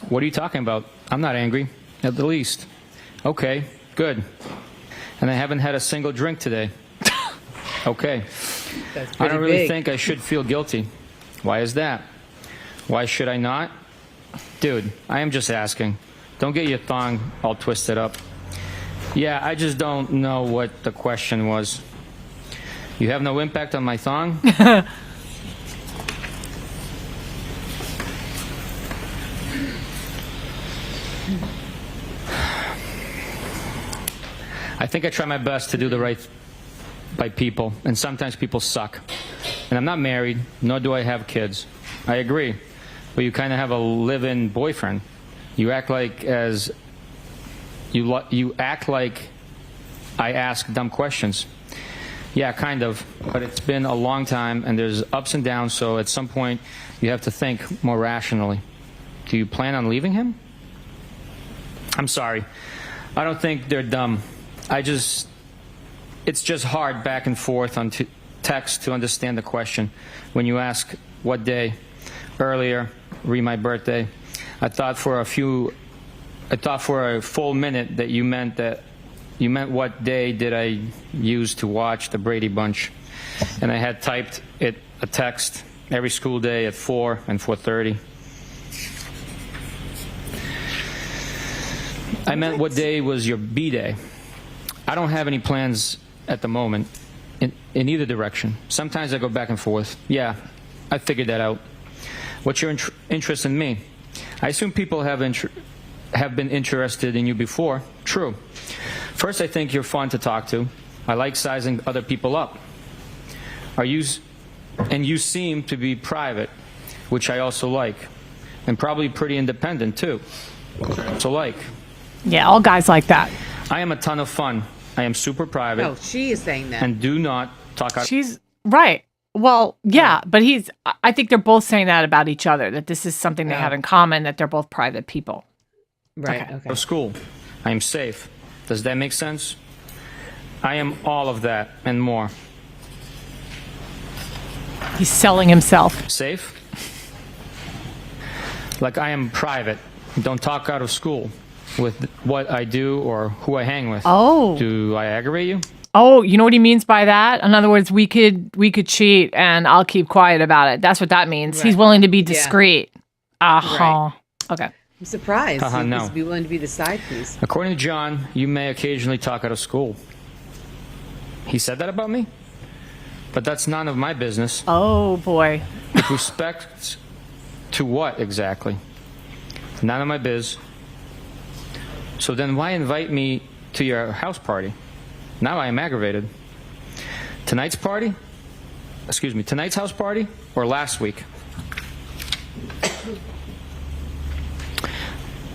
What are you talking about? I'm not angry, at the least. Okay, good. And I haven't had a single drink today. Okay. That's I pretty don't really big. think I should feel guilty. Why is that? Why should I not? Dude, I am just asking. Don't get your thong all twisted up. Yeah, I just don't know what the question was. You have no impact on my thong? I think I try my best to do the right by people, and sometimes people suck. And I'm not married, nor do I have kids. I agree. But you kind of have a live-in boyfriend. You act like you act like I ask dumb questions. Yeah, kind of. But it's been a long time, and there's ups and downs, so at some point you have to think more rationally. Do you plan on leaving him? I'm sorry. I don't think they're dumb. It's just hard back and forth on text to understand the question. When you ask what day, earlier, re my birthday, I thought for a full minute that you meant what day did I use to watch the Brady Bunch. And I had typed a text every school day at 4 and 4:30. I meant what day was your B-day. I don't have any plans at the moment in either direction. Sometimes I go back and forth. Yeah, I figured that out. What's your interest in me? I assume people have been interested in you before. True. First, I think you're fun to talk to. I like sizing other people up. And you seem to be private, which I also like. And probably pretty independent, too. So like. Yeah, all guys like that. I am a ton of fun. I am super private. Oh, she is saying that. And do not talk out. She's right. Well, yeah, but I think they're both saying that about each other, that this is something they have in common, that they're both private people. Right, okay. Of school. I am safe. Does that make sense? I am all of that and more. He's selling himself. Safe? Like I am private. Don't talk out of school with what I do or who I hang with. Oh. Do I aggravate you? Oh, you know what he means by that? In other words, we could cheat and I'll keep quiet about it. That's what that means. Right. He's willing to be discreet. Right. Okay. I'm surprised. No. He'd be willing to be the side piece. According to John, you may occasionally talk out of school. He said that about me? But that's none of my business. Oh, boy. With respect to what exactly? None of my biz. So then why invite me to your house party? Now I am aggravated. Tonight's house party or last week?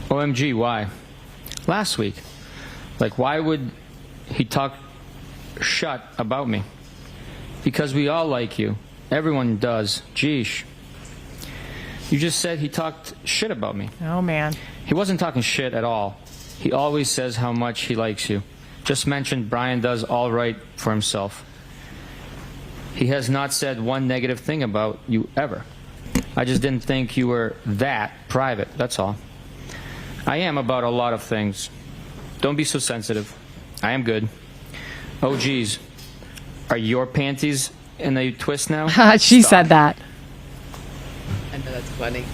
OMG, why? Last week. Like, why would he talk shut about me? Because we all like you. Everyone does. Geesh. You just said he talked shit about me. Oh, man. He wasn't talking shit at all. He always says how much he likes you. Just mentioned Brian does all right for himself. He has not said one negative thing about you ever. I just didn't think you were that private, that's all. I am about a lot of things. Don't be so sensitive. I am good. Oh, geez. Are your panties in a twist now? She Stop. said that. I know that's funny.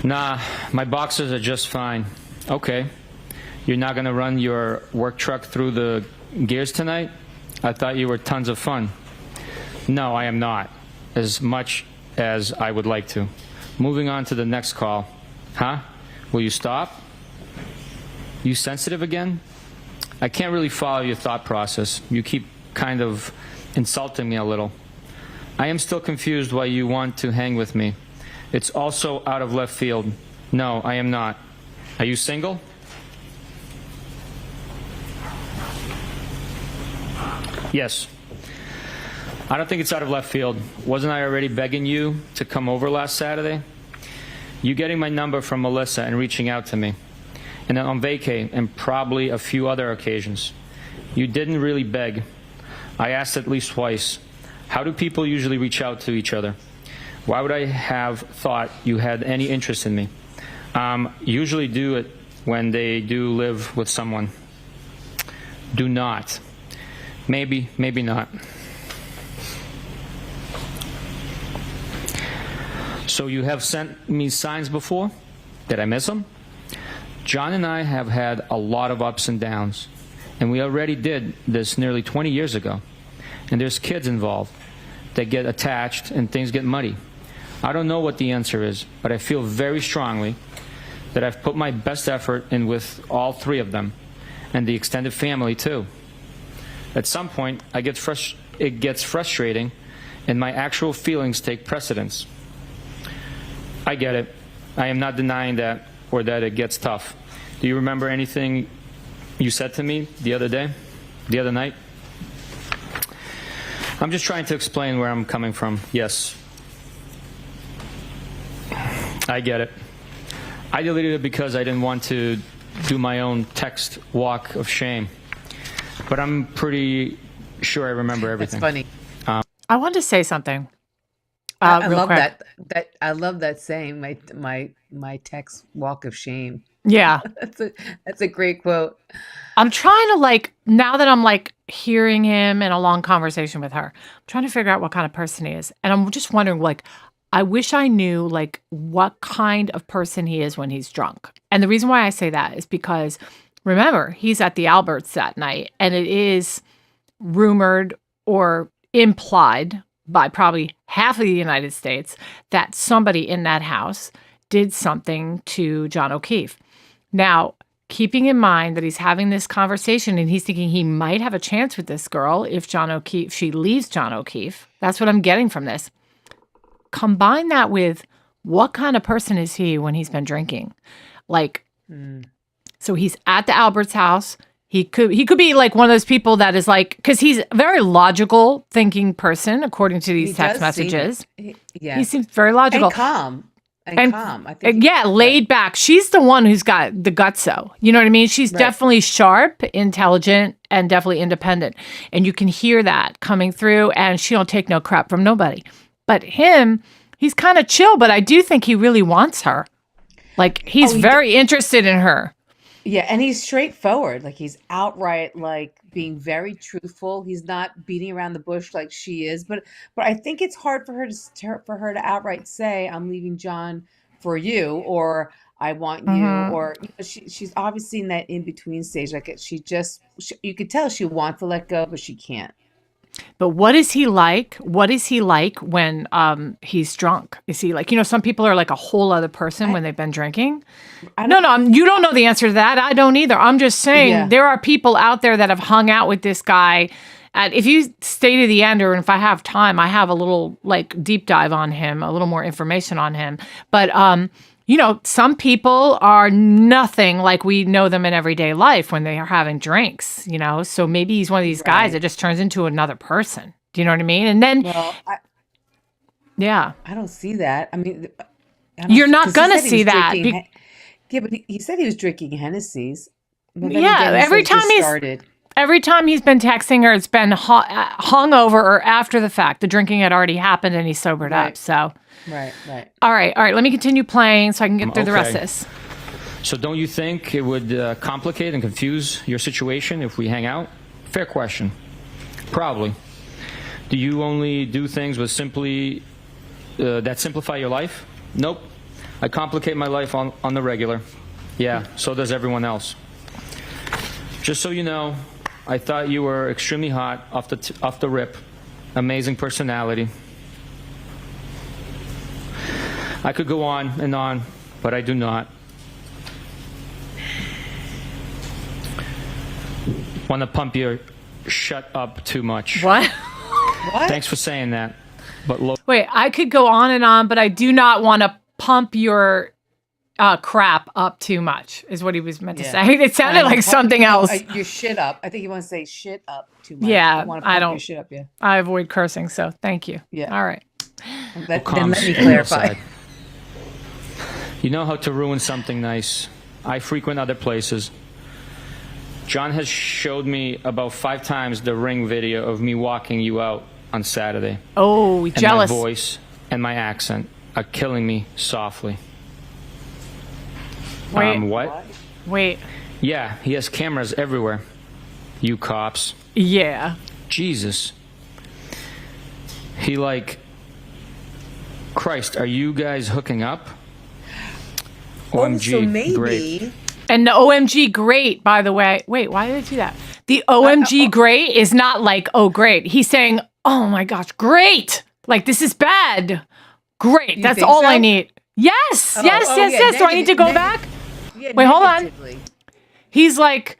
Nah, my boxers are just fine. Okay. You're not going to run your work truck through the gears tonight? I thought you were tons of fun. No, I am not, as much as I would like to. Moving on to the next call. Huh? Will you stop? You sensitive again? I can't really follow your thought process. You keep kind of insulting me a little. I am still confused why you want to hang with me. It's also out of left field. No, I am not. Are you single? Yes. I don't think it's out of left field. Wasn't I already begging you to come over last Saturday? You getting my number from Melissa and reaching out to me. And then on vacay and probably a few other occasions. You didn't really beg. I asked at least twice. How do people usually reach out to each other? Why would I have thought you had any interest in me? Usually do it when they do live with someone. Do not. Maybe, maybe not. So you have sent me signs before? Did I miss them? John and I have had a lot of ups and downs, and we already did this nearly 20 years ago. And there's kids involved that get attached and things get muddy. I don't know what the answer is, but I feel very strongly that I've put my best effort in with all three of them, and the extended family too. At some point, it gets frustrating, and my actual feelings take precedence. I get it. I am not denying that, or that it gets tough. Do you remember anything you said to me the other night? I'm just trying to explain where I'm coming from. Yes. I get it. I deleted it because I didn't want to do my own text walk of shame. But I'm pretty sure I remember everything. That's funny. I want to say something. I real love quick. that. I love that saying. My text walk of shame. Yeah. That's a great quote. I'm trying to now that I'm hearing him in a long conversation with her, I'm trying to figure out what kind of person he is. And I'm just wondering, I wish I knew what kind of person he is when he's drunk. And the reason why I say that is because, remember, he's at the Alberts that night, and it is rumored or implied by probably half of the United States that somebody in that house did something to John O'Keefe. Now, keeping in mind that he's having this conversation and he's thinking he might have a chance with this girl if she leaves John O'Keefe. That's what I'm getting from this. Combine that with what kind of person is he when he's been drinking? So he's at the Alberts house. He could be one of those people that is because he's a very logical thinking person, according to these text messages. He seems very logical. And calm. And calm. I think laid back. She's the one who's got the gutso. You know what I mean? She's definitely sharp, intelligent, and definitely independent. And you can hear that coming through, and she don't take no crap from nobody. But him, he's kind of chill, but I do think he really wants her. He's very interested in her. Yeah, and he's straightforward. He's outright being very truthful. He's not beating around the bush like she is. But I think it's hard for her to outright say, "I'm leaving John for you," or "I want you," or she's obviously in that in between stage. You could tell she wants to let go, but she can't. But what is he like? What is he like when he's drunk? Is he some people are a whole other person when they've been drinking? No, you don't know the answer to that. I don't either. I'm just saying there are people out there that have hung out with this guy. If you stay to the end, or if I have time, I have a little deep dive on him, a little more information on him. But some people are nothing like we know them in everyday life when they are having drinks, so maybe he's one of these guys that just turns into another person. Do you know what I mean? And then, I don't see that. I mean, you're not going to see that. But he said he was drinking Hennessy's. Every time he's been texting her, it's been hungover or after the fact. The drinking had already happened and he sobered up. So. Right. All right. Let me continue playing so I can get through the rest of this. So don't you think it would complicate and confuse your situation if we hang out? Fair question. Probably. Do you only do things with that simplify your life? Nope. I complicate my life on the regular. Yeah, so does everyone else. Just so you know, I thought you were extremely hot off the rip. Amazing personality. I could go on and on, but I do not. Want to pump your shut up too much. What? What? Thanks for saying that. But Wait, I could go on and on, but I do not want to pump your crap up too much, is what he was meant to say. It sounded like something else. Your shit up. I think you want to say shit up too much. Yeah, I don't. Your shit up, yeah. I avoid cursing, so thank you. Yeah. All right. Then let me clarify. You know how to ruin something nice. I frequent other places. John has showed me about 5 times the ring video of me walking you out on Saturday. Oh, jealous. And my voice and my accent are killing me softly. Wait. What? Wait. Yeah, he has cameras everywhere. You cops. Yeah. Jesus. He Christ, are you guys hooking up? OMG, so maybe. Great. And the OMG great, by the way. Wait, why did I do that? The OMG great is not like, oh, great. He's saying, oh my gosh, great. Like, this is bad. Great. That's all so? I need. Yes. Yes. Do I need to go back? Yeah, wait, hold on. He's like,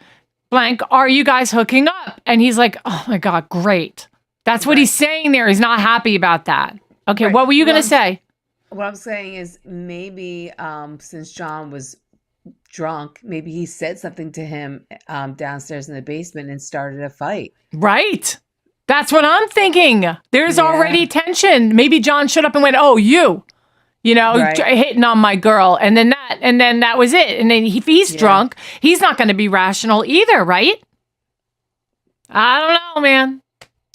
blank, are you guys hooking up? And he's like, oh my God, great. That's what he's saying there. He's not happy about that. Okay, what were you going to say? What I'm saying is maybe since John was drunk, maybe he said something to him downstairs in the basement and started a fight. Right. That's what I'm thinking. There's already tension. Maybe John showed up and went, oh, you know, hitting on my girl. And then that was it. And then if he's drunk, he's not going to be rational either, right? I don't know, man.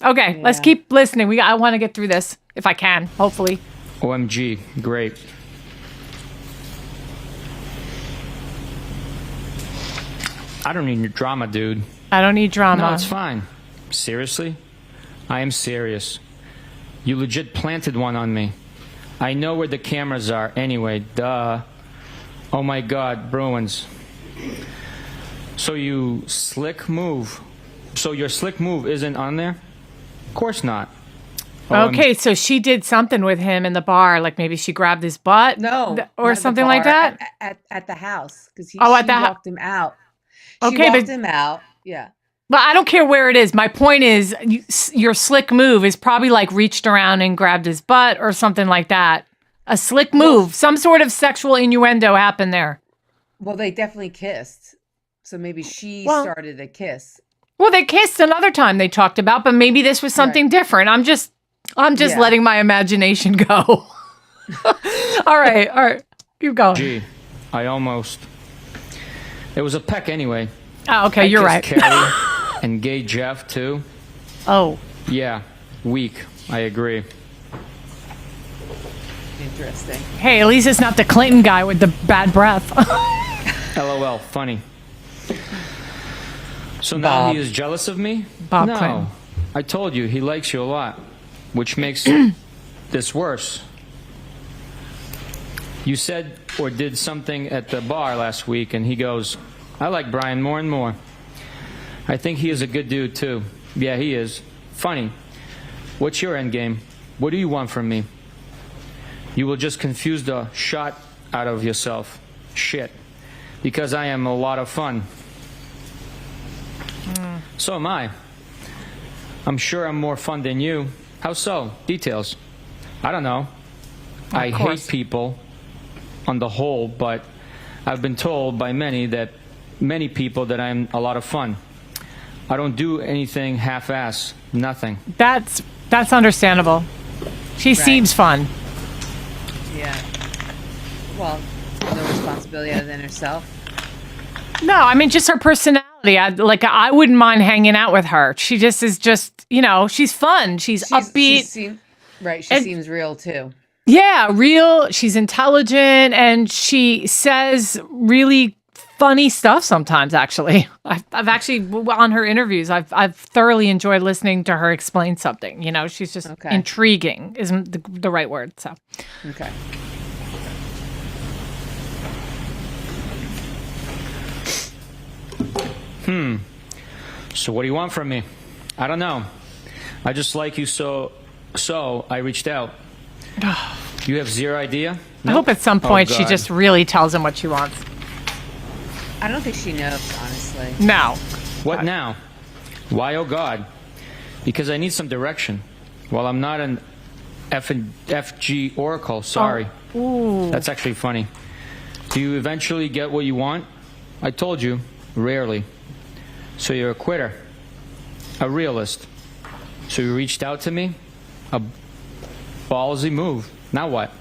Okay, let's keep listening. I want to get through this if I can, hopefully. OMG, great. I don't need drama, dude. I don't need drama. No, it's fine. Seriously? I am serious. You legit planted one on me. I know where the cameras are anyway, duh. Oh my God, Bruins. So your slick move isn't on there? Of course not. Okay, so she did something with him in the bar, like maybe she grabbed his butt, or something like that. At the house, because she walked him out. She walked him out. Yeah. But I don't care where it is. My point is, your slick move is probably like reached around and grabbed his butt or something like that. A slick move, some sort of sexual innuendo happened there. Well, they definitely kissed, so maybe she started a kiss. Well, they kissed another time they talked about, but maybe this was something different. I'm just letting my imagination go. All right. Keep going. Gee, it was a peck anyway. Oh, okay, you're right. Carrie and gay Jeff, too. Oh. Yeah, weak. I agree. Interesting. Hey, at least it's not the Clinton guy with the bad breath. LOL, funny. So now he is jealous of me? Bob no. Clinton. I told you, he likes you a lot, which makes this worse. You said or did something at the bar last week, and he goes, I like Brian more and more. I think he is a good dude, too. Yeah, he is. Funny. What's your end game? What do you want from me? You will just confuse the shot out of yourself. Shit. Because I am a lot of fun. So am I. I'm sure I'm more fun than you. How so? Details. I don't know. I hate people on the whole, but I've been told by many people that I'm a lot of fun. I don't do anything half-ass. Nothing. That's understandable. She seems fun. Yeah. Well, no responsibility other than herself. No, I mean just her personality. I wouldn't mind hanging out with her. She just is she's fun. She's upbeat. She seems real too. Yeah, real. She's intelligent and she says really funny stuff sometimes, actually. I've actually, on her interviews, I've thoroughly enjoyed listening to her explain something. She's just intriguing, isn't the right word. So. Okay. So what do you want from me? I don't know. I just like you, so I reached out. You have zero idea? I hope at some point she just really tells him what she wants. I don't think she knows, honestly. No. What now? Why, oh God? Because I need some direction. Well, I'm not an FG oracle, sorry. Ooh. That's actually funny. Do you eventually get what you want? I told you, rarely. So you're a quitter, a realist. So you reached out to me? A ballsy move. Now what?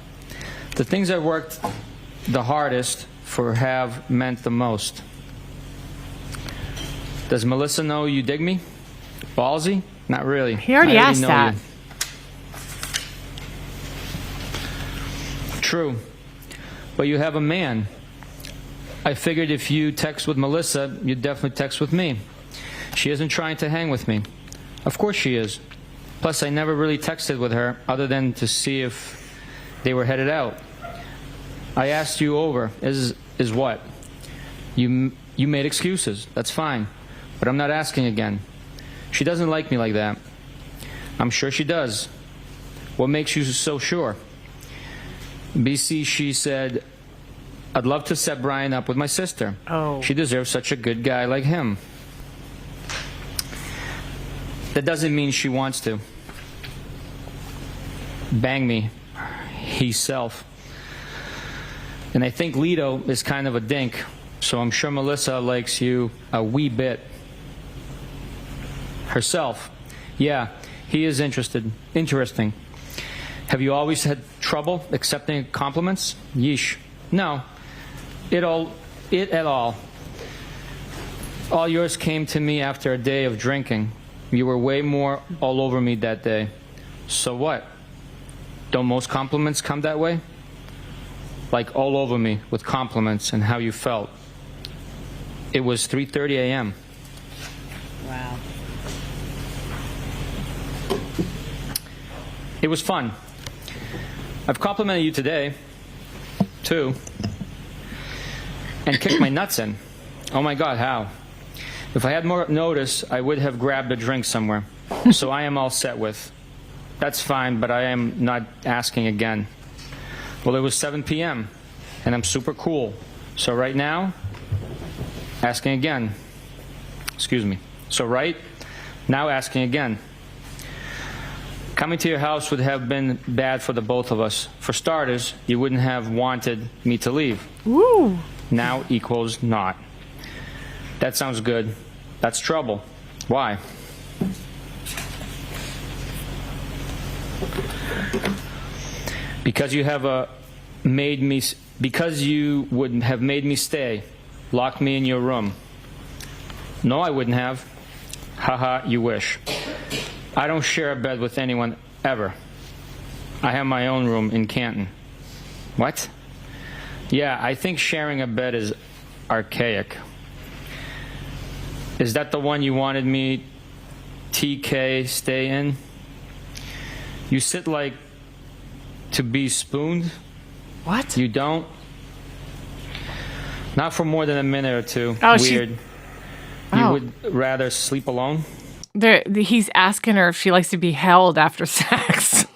The things I worked the hardest for have meant the most. Does Melissa know you dig me? Ballsy? Not really. He already asked that. True. But you have a man. I figured if you text with Melissa, you'd definitely text with me. She isn't trying to hang with me. Of course she is. Plus, I never really texted with her other than to see if they were headed out. I asked you over. Is what? You made excuses. That's fine. But I'm not asking again. She doesn't like me like that. I'm sure she does. What makes you so sure? BC, she said, I'd love to set Brian up with my sister. Oh. She deserves such a good guy like him. That doesn't mean she wants to. Bang me. Himself. And I think Lito is kind of a dink, so I'm sure Melissa likes you a wee bit. Herself. Yeah, he is interesting. Have you always had trouble accepting compliments? Yeesh. No. It at all. All yours came to me after a day of drinking. You were way more all over me that day. So what? Don't most compliments come that way? Like all over me with compliments and how you felt. It was 3:30 a.m. Wow. It was fun. I've complimented you today, too, and kicked my nuts in. Oh my God, how? If I had more notice, I would have grabbed a drink somewhere. So I am all set with. That's fine, but I am not asking again. Well, it was 7 p.m., and I'm super cool. So right now, asking again. Excuse me. So right now, asking again. Coming to your house would have been bad for the both of us. For starters, you wouldn't have wanted me to leave. Ooh. Now equals not. That sounds good. That's trouble. Why? Because you would have made me stay, locked me in your room. No, I wouldn't have. Haha, you wish. I don't share a bed with anyone ever. I have my own room in Canton. What? Yeah, I think sharing a bed is archaic. Is that the one you wanted me, TK, stay in? You sit like to be spooned? What? You don't? Not for more than a minute or two. Oh, weird. Oh. You would rather sleep alone? He's asking her if she likes to be held after sex.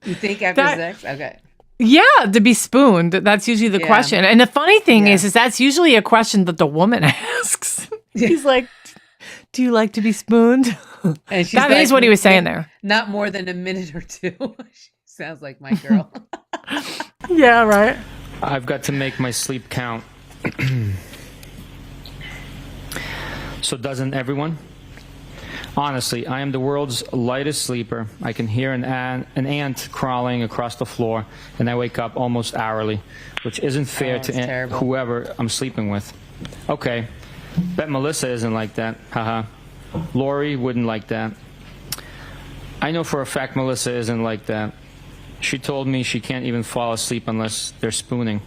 You think after sex? Okay. Yeah, to be spooned. That's usually the question. And the funny thing is that's usually a question that the woman asks. He's like, do you like to be spooned? And she's that is what he was saying there. Not more than a minute or two. She sounds like my girl. Yeah, right. I've got to make my sleep count. So doesn't everyone? Honestly, I am the world's lightest sleeper. I can hear an ant crawling across the floor, and I wake up almost hourly, which isn't fair to whoever I'm sleeping with. Okay, bet Melissa isn't like that. Haha. Lori wouldn't like that. I know for a fact Melissa isn't like that. She told me she can't even fall asleep unless they're spooning.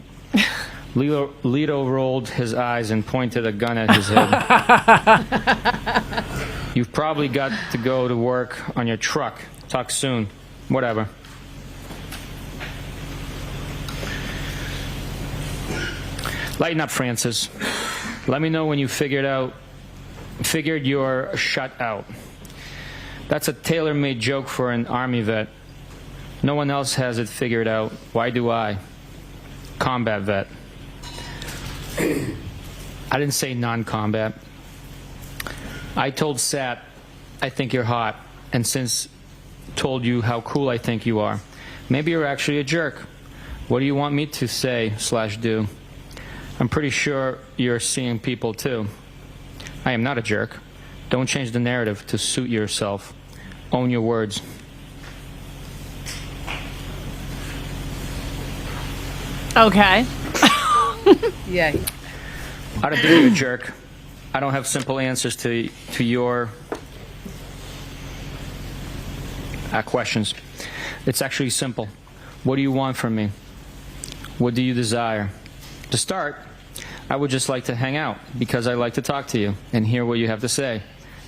Lito rolled his eyes and pointed a gun at his head. You've probably got to go to work on your truck. Talk soon. Whatever. Lighten up, Francis. Let me know when you figured out figured you're shut out. That's a tailor-made joke for an Army vet. No one else has it figured out. Why do I? Combat vet. I didn't say non-combat. I told Sat, I think you're hot, and since told you how cool I think you are. Maybe you're actually a jerk. What do you want me to say/do? I'm pretty sure you're seeing people too. I am not a jerk. Don't change the narrative to suit yourself. Own your words. Okay. Yeah. I don't think you're a jerk. I don't have simple answers to your questions. It's actually simple. What do you want from me? What do you desire? To start, I would just like to hang out because I like to talk to you and hear what you have to say.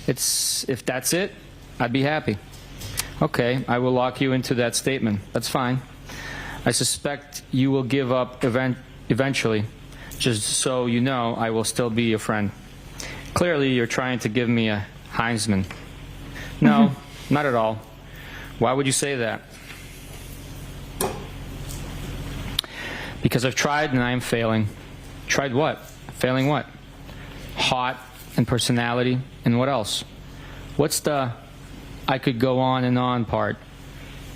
If that's it, I'd be happy. Okay, I will lock you into that statement. That's fine. I suspect you will give up eventually. Just so you know, I will still be your friend. Clearly, you're trying to give me a Heisman. No, not at all. Why would you say that? Because I've tried and I am failing. Tried what? Failing what? Hot and personality and what else? What's the I could go on and on part?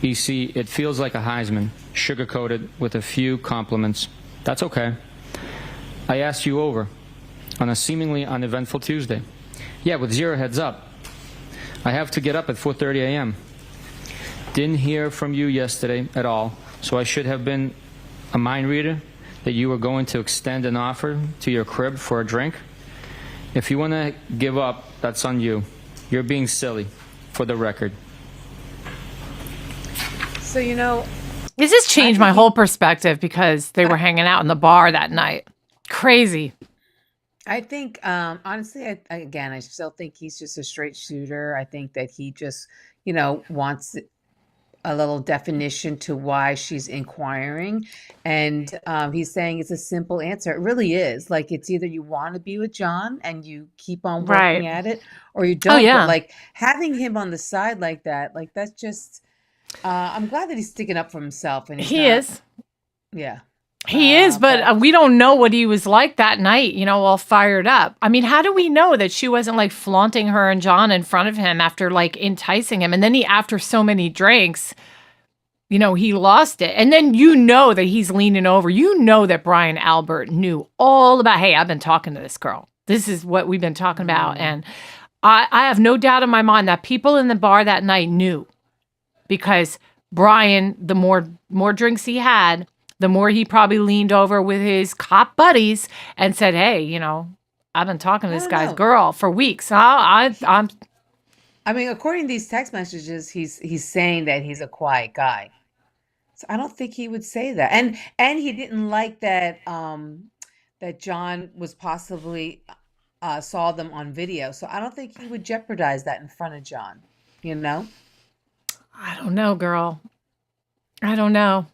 You see, it feels like a Heisman, sugar-coated with a few compliments. That's okay. I asked you over on a seemingly uneventful Tuesday. Yeah, with zero heads up. I have to get up at 4:30 a.m. Didn't hear from you yesterday at all, so I should have been a mind reader that you were going to extend an offer to your crib for a drink. If you want to give up, that's on you. You're being silly, for the record. So, you know, This has changed my whole perspective because they were hanging out in the bar that night. Crazy. I think, honestly, I still think he's just a straight shooter. I think that he just, wants a little definition to why she's inquiring. And he's saying it's a simple answer. It really is. Like, it's either you want to be with John and you keep on Right. working at it, or you don't. Oh, yeah. But like having him on the side like that, like that's just, I'm glad that he's sticking up for himself. And he's He not, is. yeah. He is, but we don't know what he was like that night, all fired up. I mean, how do we know that she wasn't like flaunting her and John in front of him after like enticing him? And then after so many drinks, he lost it. And then that he's leaning over. That Brian Albert knew all about, hey, I've been talking to this girl. This is what we've been talking about. And I have no doubt in my mind that people in the bar that night knew, because Brian, the more drinks he had, the more he probably leaned over with his cop buddies and said, hey, I've been talking to this guy's girl for weeks. I mean, according to these text messages, he's saying that he's a quiet guy. So I don't think he would say that. And he didn't like that that John was possibly saw them on video. So I don't think he would jeopardize that in front of John, I don't know, girl. I don't know.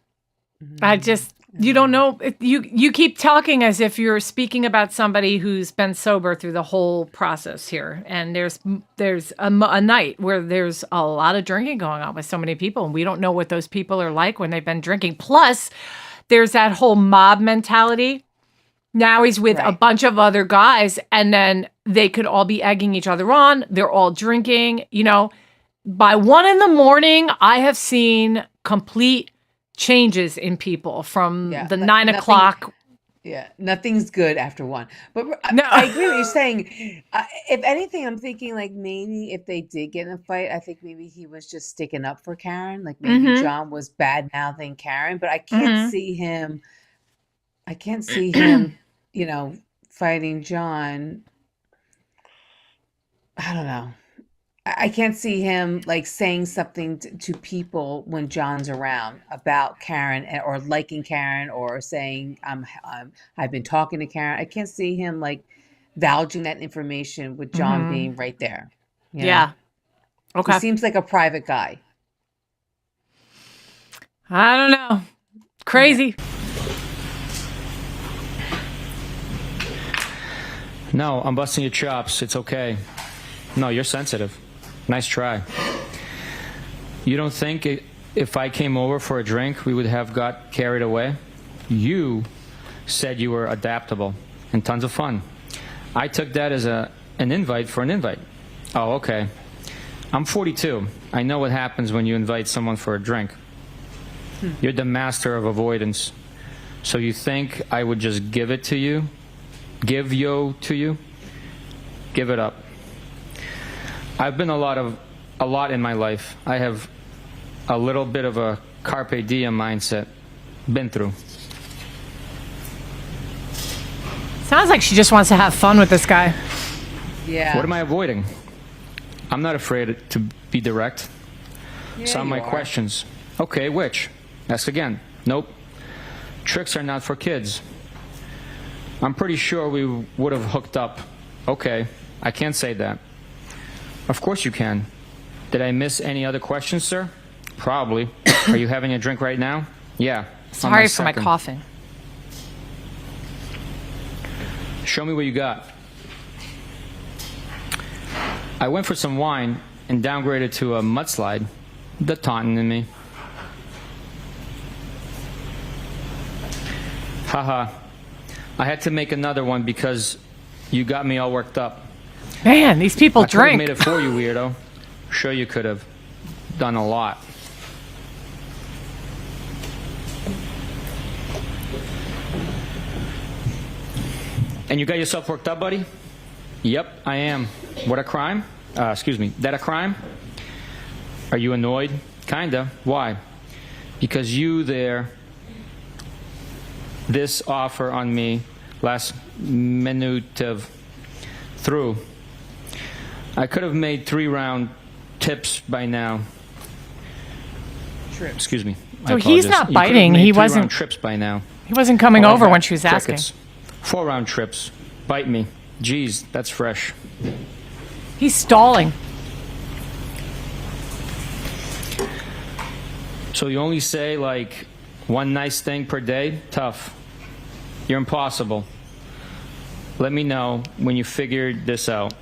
I just, you don't know. You keep talking as if you're speaking about somebody who's been sober through the whole process here. And there's a night where there's a lot of drinking going on with so many people. And we don't know what those people are like when they've been drinking. Plus, there's that whole mob mentality. Now he's with a bunch of other guys, and then they could all be egging each other on. They're all drinking. By 1 a.m, I have seen complete changes in people from the 9 o'clock. Yeah, nothing's good after 1. But No. I agree with what you're saying. If anything, I'm thinking like maybe if they did get in a fight, I think maybe he was just sticking up for Karen. Like maybe John was bad mouthing Karen, but I can't see him. I can't see him, fighting John. I don't know. I can't see him like saying something to people when John's around about Karen, or liking Karen, or saying I've been talking to Karen. I can't see him like vouching that information with John being right there. Yeah. Okay. He seems like a private guy. I don't know. Crazy. No, I'm busting your chops. It's okay. No, you're sensitive. Nice try. You don't think if I came over for a drink, we would have got carried away? You said you were adaptable and tons of fun. I took that as an invite for an invite. Oh, okay. I'm 42. I know what happens when you invite someone for a drink. You're the master of avoidance. So you think I would just give it to you? Give yo to you? Give it up. I've been a lot in my life. I have a little bit of a carpe diem mindset. Been through. Sounds like she just wants to have fun with this guy. Yeah. What am I avoiding? I'm not afraid to be direct. Yeah, Some of my you are. questions. Okay, which? Ask again. Nope. Tricks are not for kids. I'm pretty sure we would have hooked up. Okay, I can't say that. Of course you can. Did I miss any other questions, sir? Probably. Are you having a drink right now? Yeah. Sorry for my second. coughing. Show me what you got. I went for some wine and downgraded to a mudslide. The taunting in me. Haha. I had to make another one because you got me all worked up. Man, these people I could have drink. made it for you, weirdo. Sure you could have done a lot. And you got yourself worked up, buddy? Yep, I am. What a crime? Excuse me. That a crime? Are you annoyed? Kinda. Why? Because you there, this offer on me last minute of through. I could have made 3-round tips by now. Trips. Excuse me. I So he's apologize. not You could have biting. made He 3-round wasn't- trips by now. He wasn't coming Oh, over I've when got she was asking. crickets. 4-round trips. Bite me. Geez, that's fresh. He's stalling. So you only say like one nice thing per day? Tough. You're impossible. Let me know when you figured this out.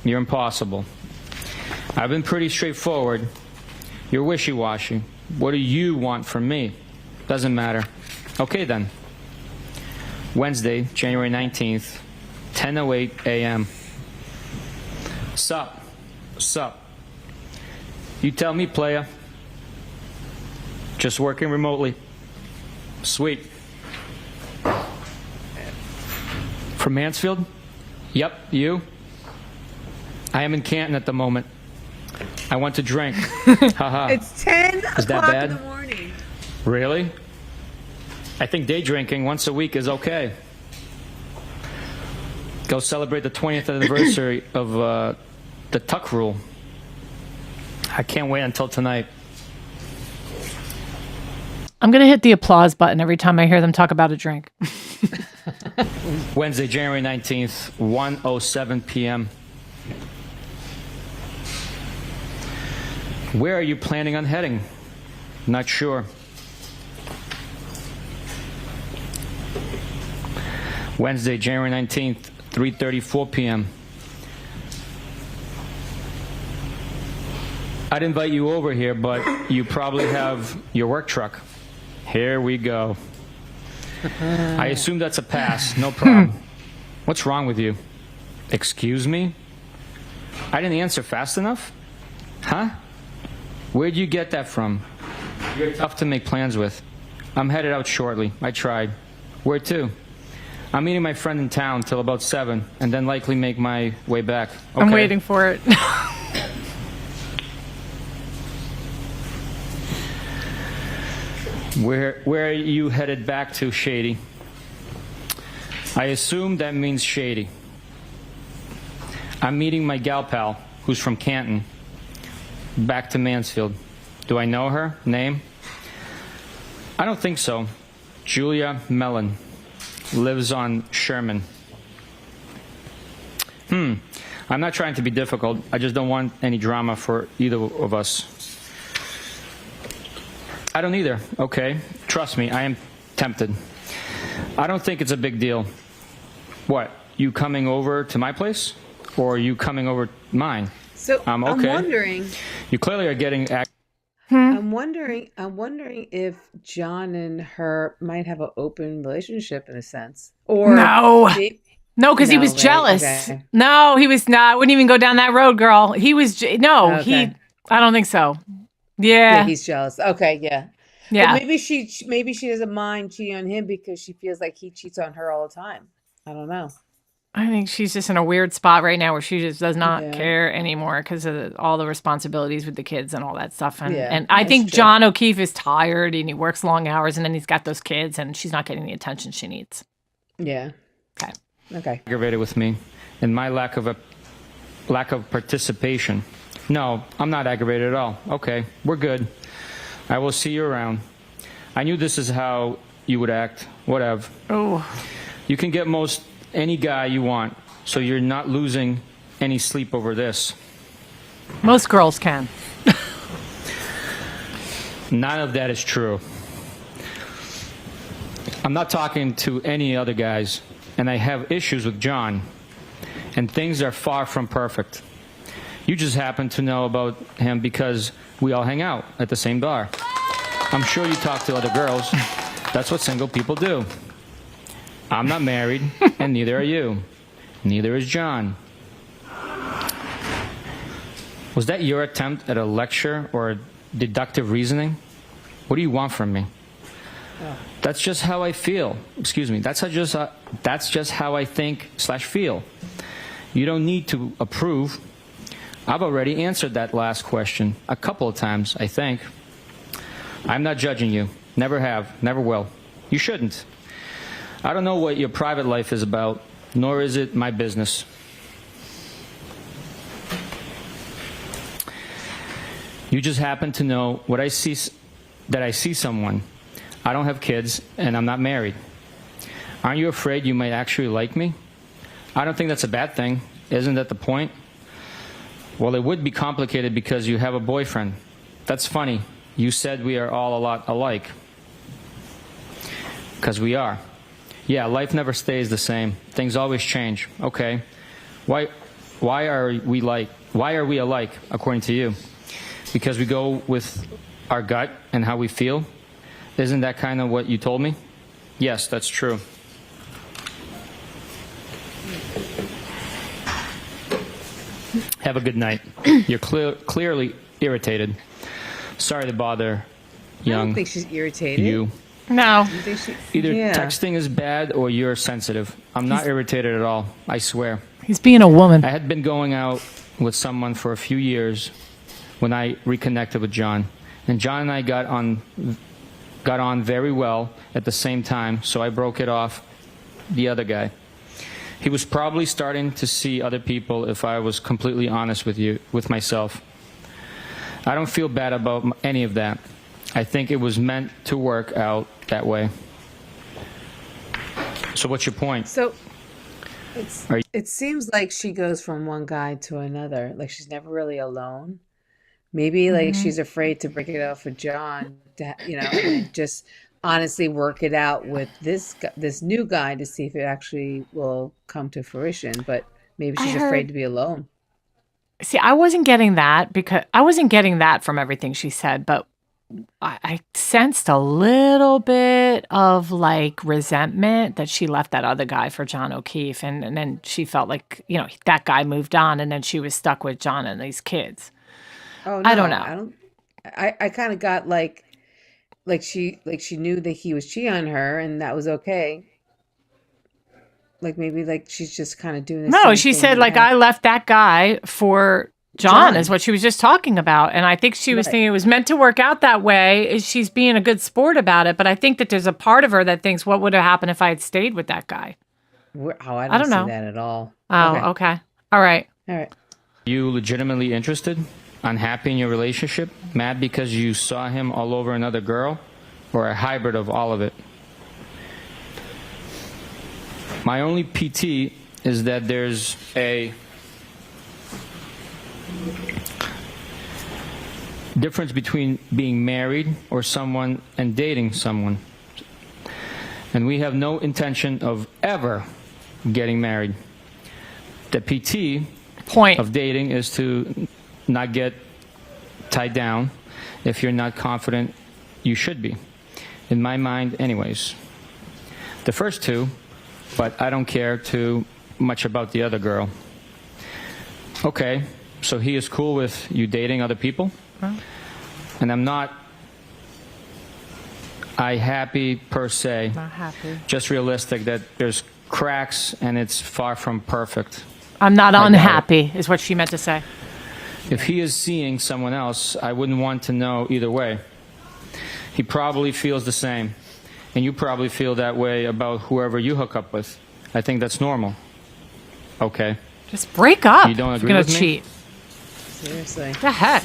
You're impossible. I've been pretty straightforward. You're wishy-washy. What do you want from me? Doesn't matter. Okay then. Wednesday, January 19th, 10:08 a.m. Sup? Sup? You tell me, playa. Just working remotely. Sweet. From Mansfield? Yep, you? I am in Canton at the moment. I want to drink. Haha. It's 10 Is that o'clock bad? in the morning. Really? I think day drinking once a week is okay. Go celebrate the 20th anniversary of the Tuck Rule. I can't wait until tonight. I'm going to hit the applause button every time I hear them talk about a drink. Wednesday, January 19th, 1:07 p.m. Where are you planning on heading? Not sure. Wednesday, January 19th, 3:34 p.m. I'd invite you over here, but you probably have your work truck. Here we go. I assume that's a pass. No problem. What's wrong with you? Excuse me? I didn't answer fast enough? Huh? Where'd you get that from? You're tough to make plans with. I'm headed out shortly. I tried. Where to? I'm meeting my friend in town till about 7, and then likely make my way back. Okay. I'm waiting for it. Where are you headed back to, Shady? I assume that means Shady. I'm meeting my gal pal, who's from Canton, back to Mansfield. Do I know her? Name? I don't think so. Julia Mellon. Lives on Sherman. I'm not trying to be difficult. I just don't want any drama for either of us. I don't either. Okay. Trust me, I am tempted. I don't think it's a big deal. What? You coming over to my place? or are you coming over mine? So I'm okay. I'm wondering. You clearly are getting. I'm wondering if John and her might have an open relationship in a sense, or No, because he was right? jealous. Okay. No, he was not. I wouldn't even go down that road, girl. He was Okay. I don't think so. Yeah, Yeah, he's jealous. Okay, yeah. yeah. But maybe she doesn't mind cheating on him because she feels like he cheats on her all the time. I don't know. I think she's just in a weird spot right now where she just does not Yeah. care anymore because of all the responsibilities with the kids and all that stuff. And, Yeah, and I that's think true. John O'Keefe is tired and he works long hours and then he's got those kids and she's not getting the attention she needs. Yeah. Okay. Aggravated with me and my lack of participation. No, I'm not aggravated at all. Okay, we're good. I will see you around. I knew this is how you would act. Whatever. Oh, You can get most any guy you want, so you're not losing any sleep over this. most girls can. None of that is true. I'm not talking to any other guys, and I have issues with John, and things are far from perfect. You just happen to know about him because we all hang out at the same bar. I'm sure you talk to other girls. That's what single people do. I'm not married, and neither are you. Neither is John. Was that your attempt at a lecture or deductive reasoning? What do you want from me? That's just how I feel. Excuse me. That's just how I think/feel. You don't need to approve. I've already answered that last question a couple of times, I think. I'm not judging you. Never have. Never will. You shouldn't. I don't know what your private life is about, nor is it my business. You just happen to know what I see, that I see someone. I don't have kids, and I'm not married. Aren't you afraid you might actually like me? I don't think that's a bad thing. Isn't that the point? Well, it would be complicated because you have a boyfriend. That's funny. You said we are all a lot alike. Because we are. Yeah, life never stays the same. Things always change. Okay. Why are we alike, according to you? Because we go with our gut and how we feel? Isn't that kind of what you told me? Yes, that's true. Have a good night. You're clearly irritated. Sorry to bother I don't think she's irritated. you. No. You think she, Either yeah. texting is bad or you're sensitive. I'm not irritated at all. I swear. He's being a woman. I had been going out with someone for a few years when I reconnected with John. And John and I got on very well at the same time, so I broke it off the other guy. He was probably starting to see other people, if I was completely honest with myself. I don't feel bad about any of that. I think it was meant to work out that way. So what's your point? So it seems like she goes from one guy to another. Like she's never really alone. Maybe like she's afraid to break it off with John, and just honestly work it out with this new guy to see if it actually will come to fruition. But maybe she's afraid to be alone. See, I wasn't getting that from everything she said, but I sensed a little bit of like resentment that she left that other guy for John O'Keefe. And then she felt like, that guy moved on and then she was stuck with John and these kids. Oh, no, I don't know. I kind of got like she knew that he was cheating on her and that was okay. Like maybe like she's just kind of doing this. No, she said like I left that guy for John is what she was just talking about. And I think she was thinking it was meant to work out that way. She's being a good sport about it. But I think that there's a part of her that thinks, what would have happened if I had stayed with that guy? Oh, I don't know see that at all. Oh, okay. All right. You legitimately interested? Unhappy in your relationship? Mad because you saw him all over another girl? Or a hybrid of all of it? My only PT is that there's a difference between being married or someone and dating someone. And we have no intention of ever getting married. The PT point of dating is to not get tied down if you're not confident you should be. In my mind, anyways. The first two, but I don't care too much about the other girl. Okay, so he is cool with you dating other people? And I'm not happy per se. Not happy. Just realistic that there's cracks and it's far from perfect. I'm not unhappy, is what she meant to say. If he is seeing someone else, I wouldn't want to know either way. He probably feels the same. And you probably feel that way about whoever you hook up with. I think that's normal. Okay. Just break up. You don't if agree you're with gonna me? cheat. Seriously. The heck?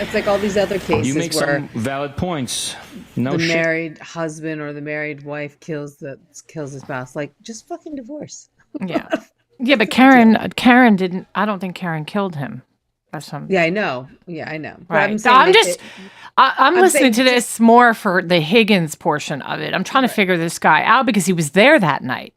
It's like all these other cases You make where some valid points. No the shit. married husband or the married wife kills his spouse. Like, just fucking divorce. Yeah. Yeah, but Karen didn't. I don't think Karen killed him. That's some. Yeah, I know. Yeah, I know. But Right. I'm I'm listening saying to this more for the Higgins portion of it. I'm trying to figure this guy out because he was there that night.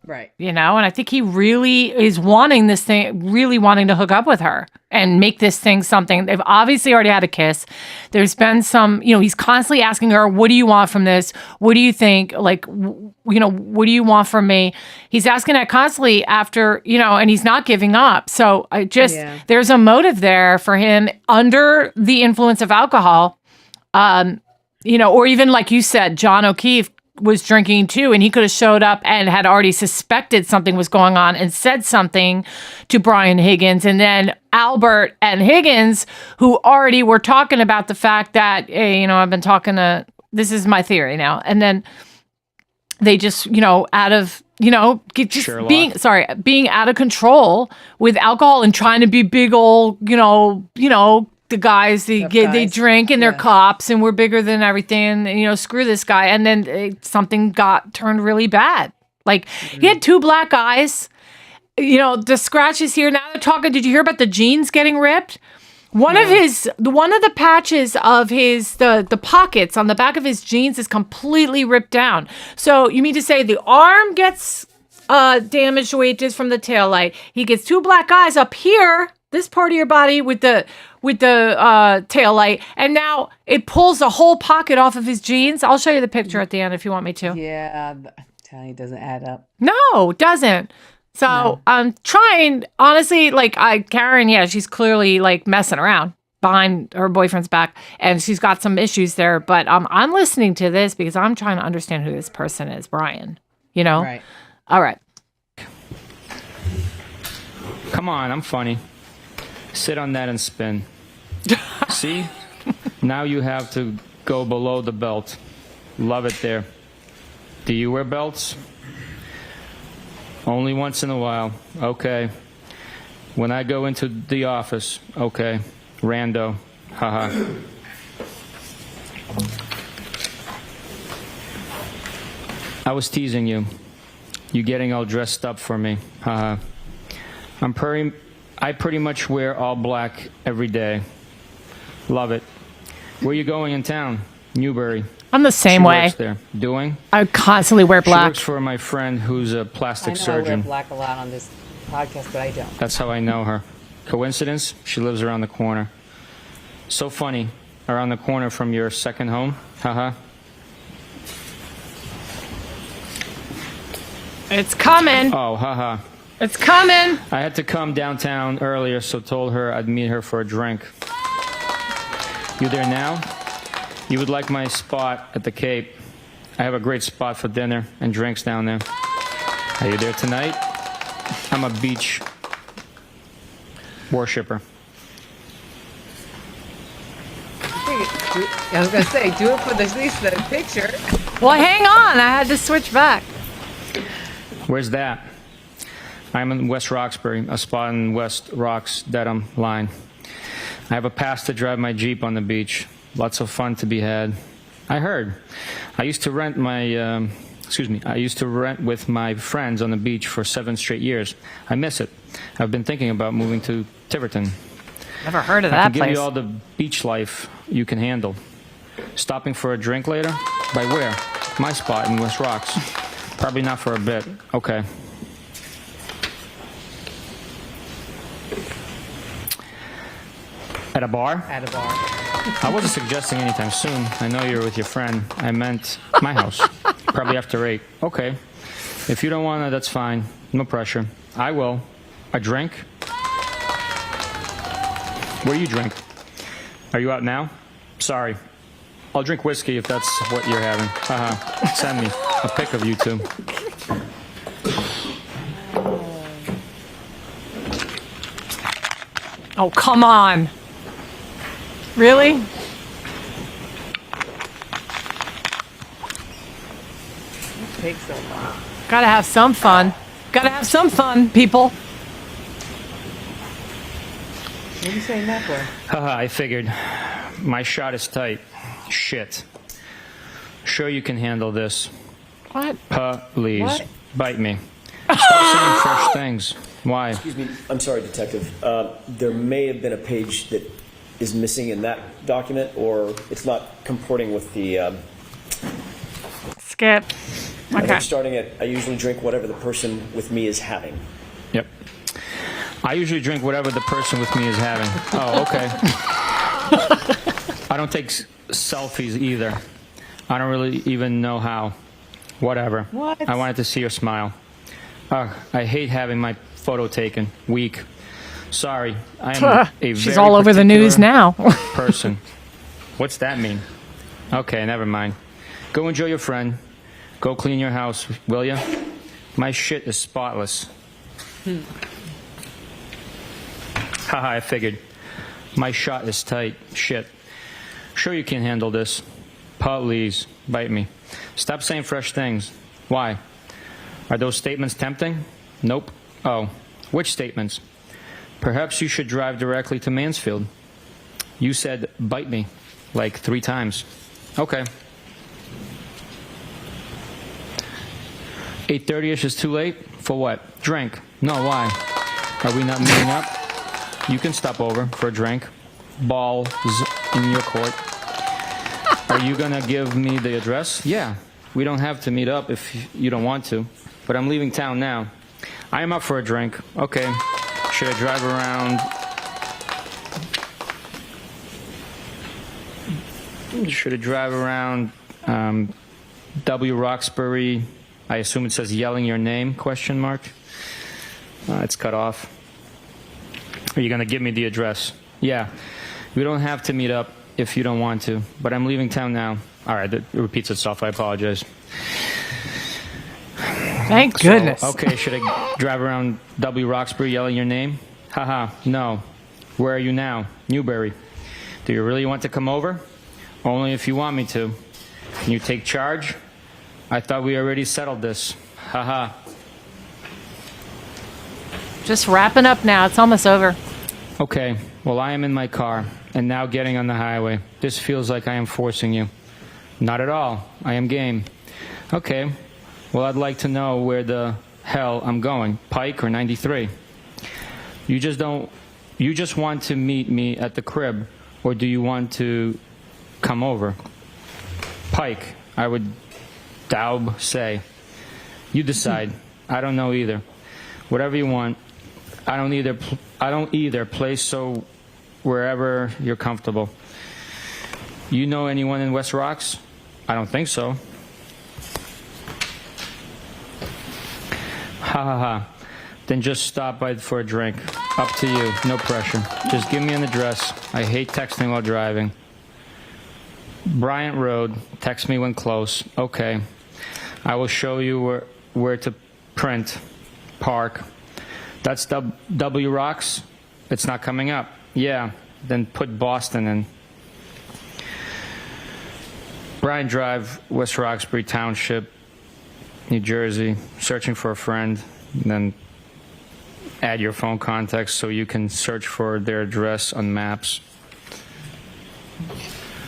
right. You know, and I think he really is wanting this thing, really wanting to hook up with her and make this thing something. They've obviously already had a kiss. There's been some, he's constantly asking her, what do you want from this? What do you think? Like, what do you want from me? He's asking that constantly after, and he's not giving up. So there's a motive there for him under the influence of alcohol, or even like you said, John O'Keefe was drinking too, and he could have showed up and had already suspected something was going on and said something to Brian Higgins. And then Albert and Higgins, who already were talking about the fact that, hey, I've been talking to, this is my theory now. And then they just, out of, just being out of control with alcohol and trying to be big old, the guys they drink and they're cops and we're bigger than everything and screw this guy, and then something got turned really bad. Like he had two black eyes, the scratches here. Now they're talking, did you hear about the jeans getting ripped? One of the patches of the pockets on the back of his jeans is completely ripped down. So you mean to say the arm gets damaged the way it is from the taillight. He gets two black eyes up here, this part of your body with the taillight, and now it pulls a whole pocket off of his jeans. I'll show you the picture at the end if you want me to. Yeah, I'm telling you, it doesn't add up. No, it doesn't. So I'm trying, honestly, Karen, she's clearly like messing around behind her boyfriend's back, and she's got some issues there, but I'm listening to this because I'm trying to understand who this person is, Brian, Right. All right. Come on, I'm funny. Sit on that and spin. See? Now you have to go below the belt. Love it there. Do you wear belts? Only once in a while. Okay. When I go into the office. Okay. Rando. Haha. I was teasing you. You getting all dressed up for me. Haha. I pretty much wear all black every day. Love it. Where you going in town? Newbury. I'm the same way. Works there. Doing? I constantly wear She black. works for my friend who's a plastic I surgeon. wear black a lot on this podcast, but I don't. That's how I know her. Coincidence? She lives around the corner. So funny. Around the corner from your second home. Haha. It's coming. Oh, haha. It's coming. I had to come downtown earlier, so told her I'd meet her for a drink. You there now? You would like my spot at the Cape. I have a great spot for dinner and drinks down there. Are you there tonight? I'm a beach worshiper. I was going to say, do it for at least the picture. Well, hang on. I had to switch back. Where's that? I'm in West Roxbury, a spot in West Rocks, Dedham line. I have a pass to drive my Jeep on the beach. Lots of fun to be had. I heard. I used to rent with my friends on the beach for 7 straight years. I miss it. I've been thinking about moving to Tiverton. Never heard of I that can give place. you all the beach life you can handle. Stopping for a drink later? By where? My spot in West Rocks. Probably not for a bit. Okay. At a bar? At a bar. I wasn't suggesting anytime soon. I know you're with your friend. I meant my house. Probably after 8. Okay. If you don't want to, that's fine. No pressure. I will. A drink? Where you drink? Are you out now? Sorry. I'll drink whiskey if that's what you're having. Send me a pic of you two. Oh, come on. Really? It takes so long. Gotta have some fun. Gotta have some fun, people. What are you saying that for? I figured. My shot is tight. Shit. Sure you can handle this. What? Please. What? Bite me. Stop saying fresh things. Why? Excuse me. I'm sorry, Detective. There may have been a page that is missing in that document, or it's not comporting with the. Skip. I Okay. think starting at, I usually drink whatever the person with me is having. Yep. I usually drink whatever the person with me is having. Oh, okay. I don't take selfies either. I don't really even know how. Whatever. What? I wanted to see your smile. I hate having my photo taken. Weak. Sorry. I am a She's very all over the news particular now. person. What's that mean? Okay, never mind. Go enjoy your friend. Go clean your house, will ya? My shit is spotless. Haha, I figured. My shot is tight. Shit. Sure you can handle this. Please, bite me. Stop saying fresh things. Why? Are those statements tempting? Nope. Oh, which statements? Perhaps you should drive directly to Mansfield. You said, bite me, like 3 times. Okay. 8:30ish is too late? For what? Drink. No, why? Are we not meeting up? You can stop over for a drink. Balls in your court. Are you gonna give me the address? Yeah. We don't have to meet up if you don't want to. But I'm leaving town now. I am up for a drink. Okay. Should I drive around? Should I drive around W. Roxbury? I assume it says yelling your name, question mark. It's cut off. Are you going to give me the address? Yeah. We don't have to meet up if you don't want to, but I'm leaving town now. All right, it repeats itself. I apologize. Thank goodness. So, okay, should I drive around W. Roxbury yelling your name? Haha, no. Where are you now? Newbury. Do you really want to come over? Only if you want me to. Can you take charge? I thought we already settled this. Haha. Just wrapping up now. It's almost over. Okay, well, I am in my car and now getting on the highway. This feels like I am forcing you. Not at all. I am game. Okay, well, I'd like to know where the hell I'm going. Pike or 93? You just want to meet me at the crib, or do you want to come over? Pike, I would say. You decide. I don't know either. Whatever you want. I don't either. Play so wherever you're comfortable. You know anyone in West Rocks? I don't think so. Ha ha ha. Then just stop by for a drink. Up to you. No pressure. Just give me an address. I hate texting while driving. Bryant Road. Text me when close. Okay. I will show you where to print. Park. That's W Rocks? It's not coming up. Yeah. Then put Boston in. Bryant Drive, West Roxbury Township, New Jersey. Searching for a friend. Then add your phone contacts so you can search for their address on maps.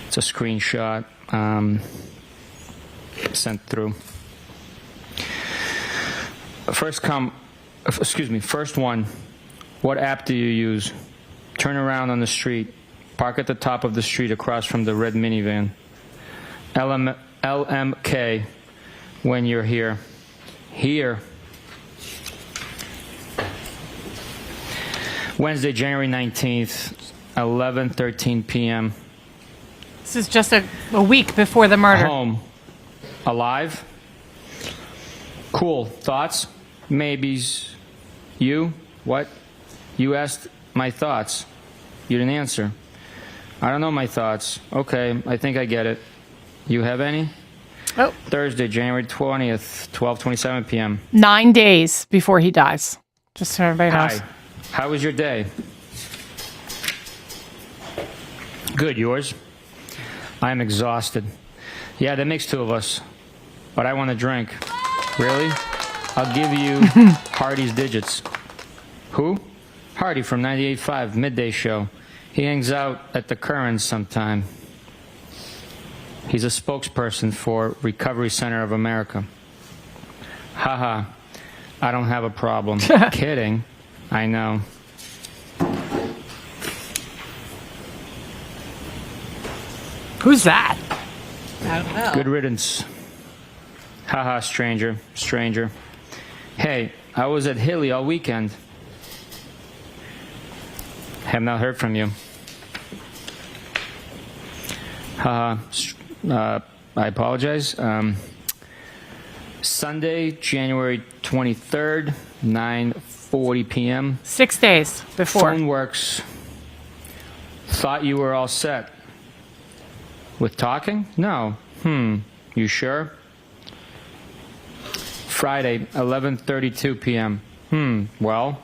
It's a screenshot sent through. First one. What app do you use? Turn around on the street. Park at the top of the street across from the red minivan. LMK when you're here. Here. Wednesday, January 19th. 11:13 p.m. This is just a week before the murder. Home. Alive? Cool. Thoughts? Maybes. You? What? You asked my thoughts. You didn't answer. I don't know my thoughts. Okay, I think I get it. You have any? Oh. Thursday, January 20th, 12:27 p.m. 9 days before he dies. Just so everybody knows. Hi. How was your day? Good. Yours? I'm exhausted. Yeah, that makes two of us. But I want a drink. Really? I'll give you Hardy's digits. Who? Hardy from 98.5 Midday Show. He hangs out at the Currents sometime. He's a spokesperson for Recovery Center of America. Haha. I don't have a problem. Kidding. I know. Who's that? I don't know. Good riddance. Haha, stranger. Stranger. Hey, I was at Hilly all weekend. Have not heard from you. Haha. I apologize. Sunday, January 23rd, 9:40 p.m. 6 days before. Phone works. Thought you were all set. With talking? No. You sure? Friday, 11:32 p.m. Well.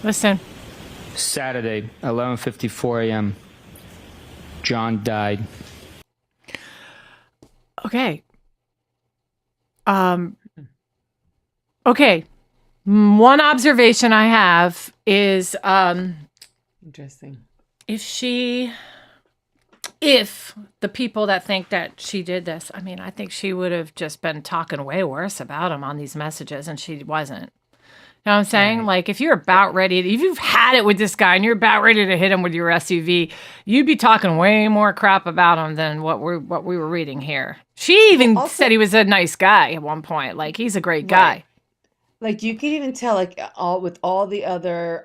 Listen. Saturday, 11:54 a.m. John died. Okay. Okay. One observation I have is Interesting. if the people that think that she did this, I mean, I think she would have just been talking way worse about him on these messages, and she wasn't. You know what I'm saying? Right. Like, if you're about ready, if you've had it with this guy and you're about ready to hit him with your SUV, you'd be talking way more crap about him than what we were reading here. She even said he was a nice guy at one point. Like, he's a great guy. Right. Like, you can even tell, like, all the other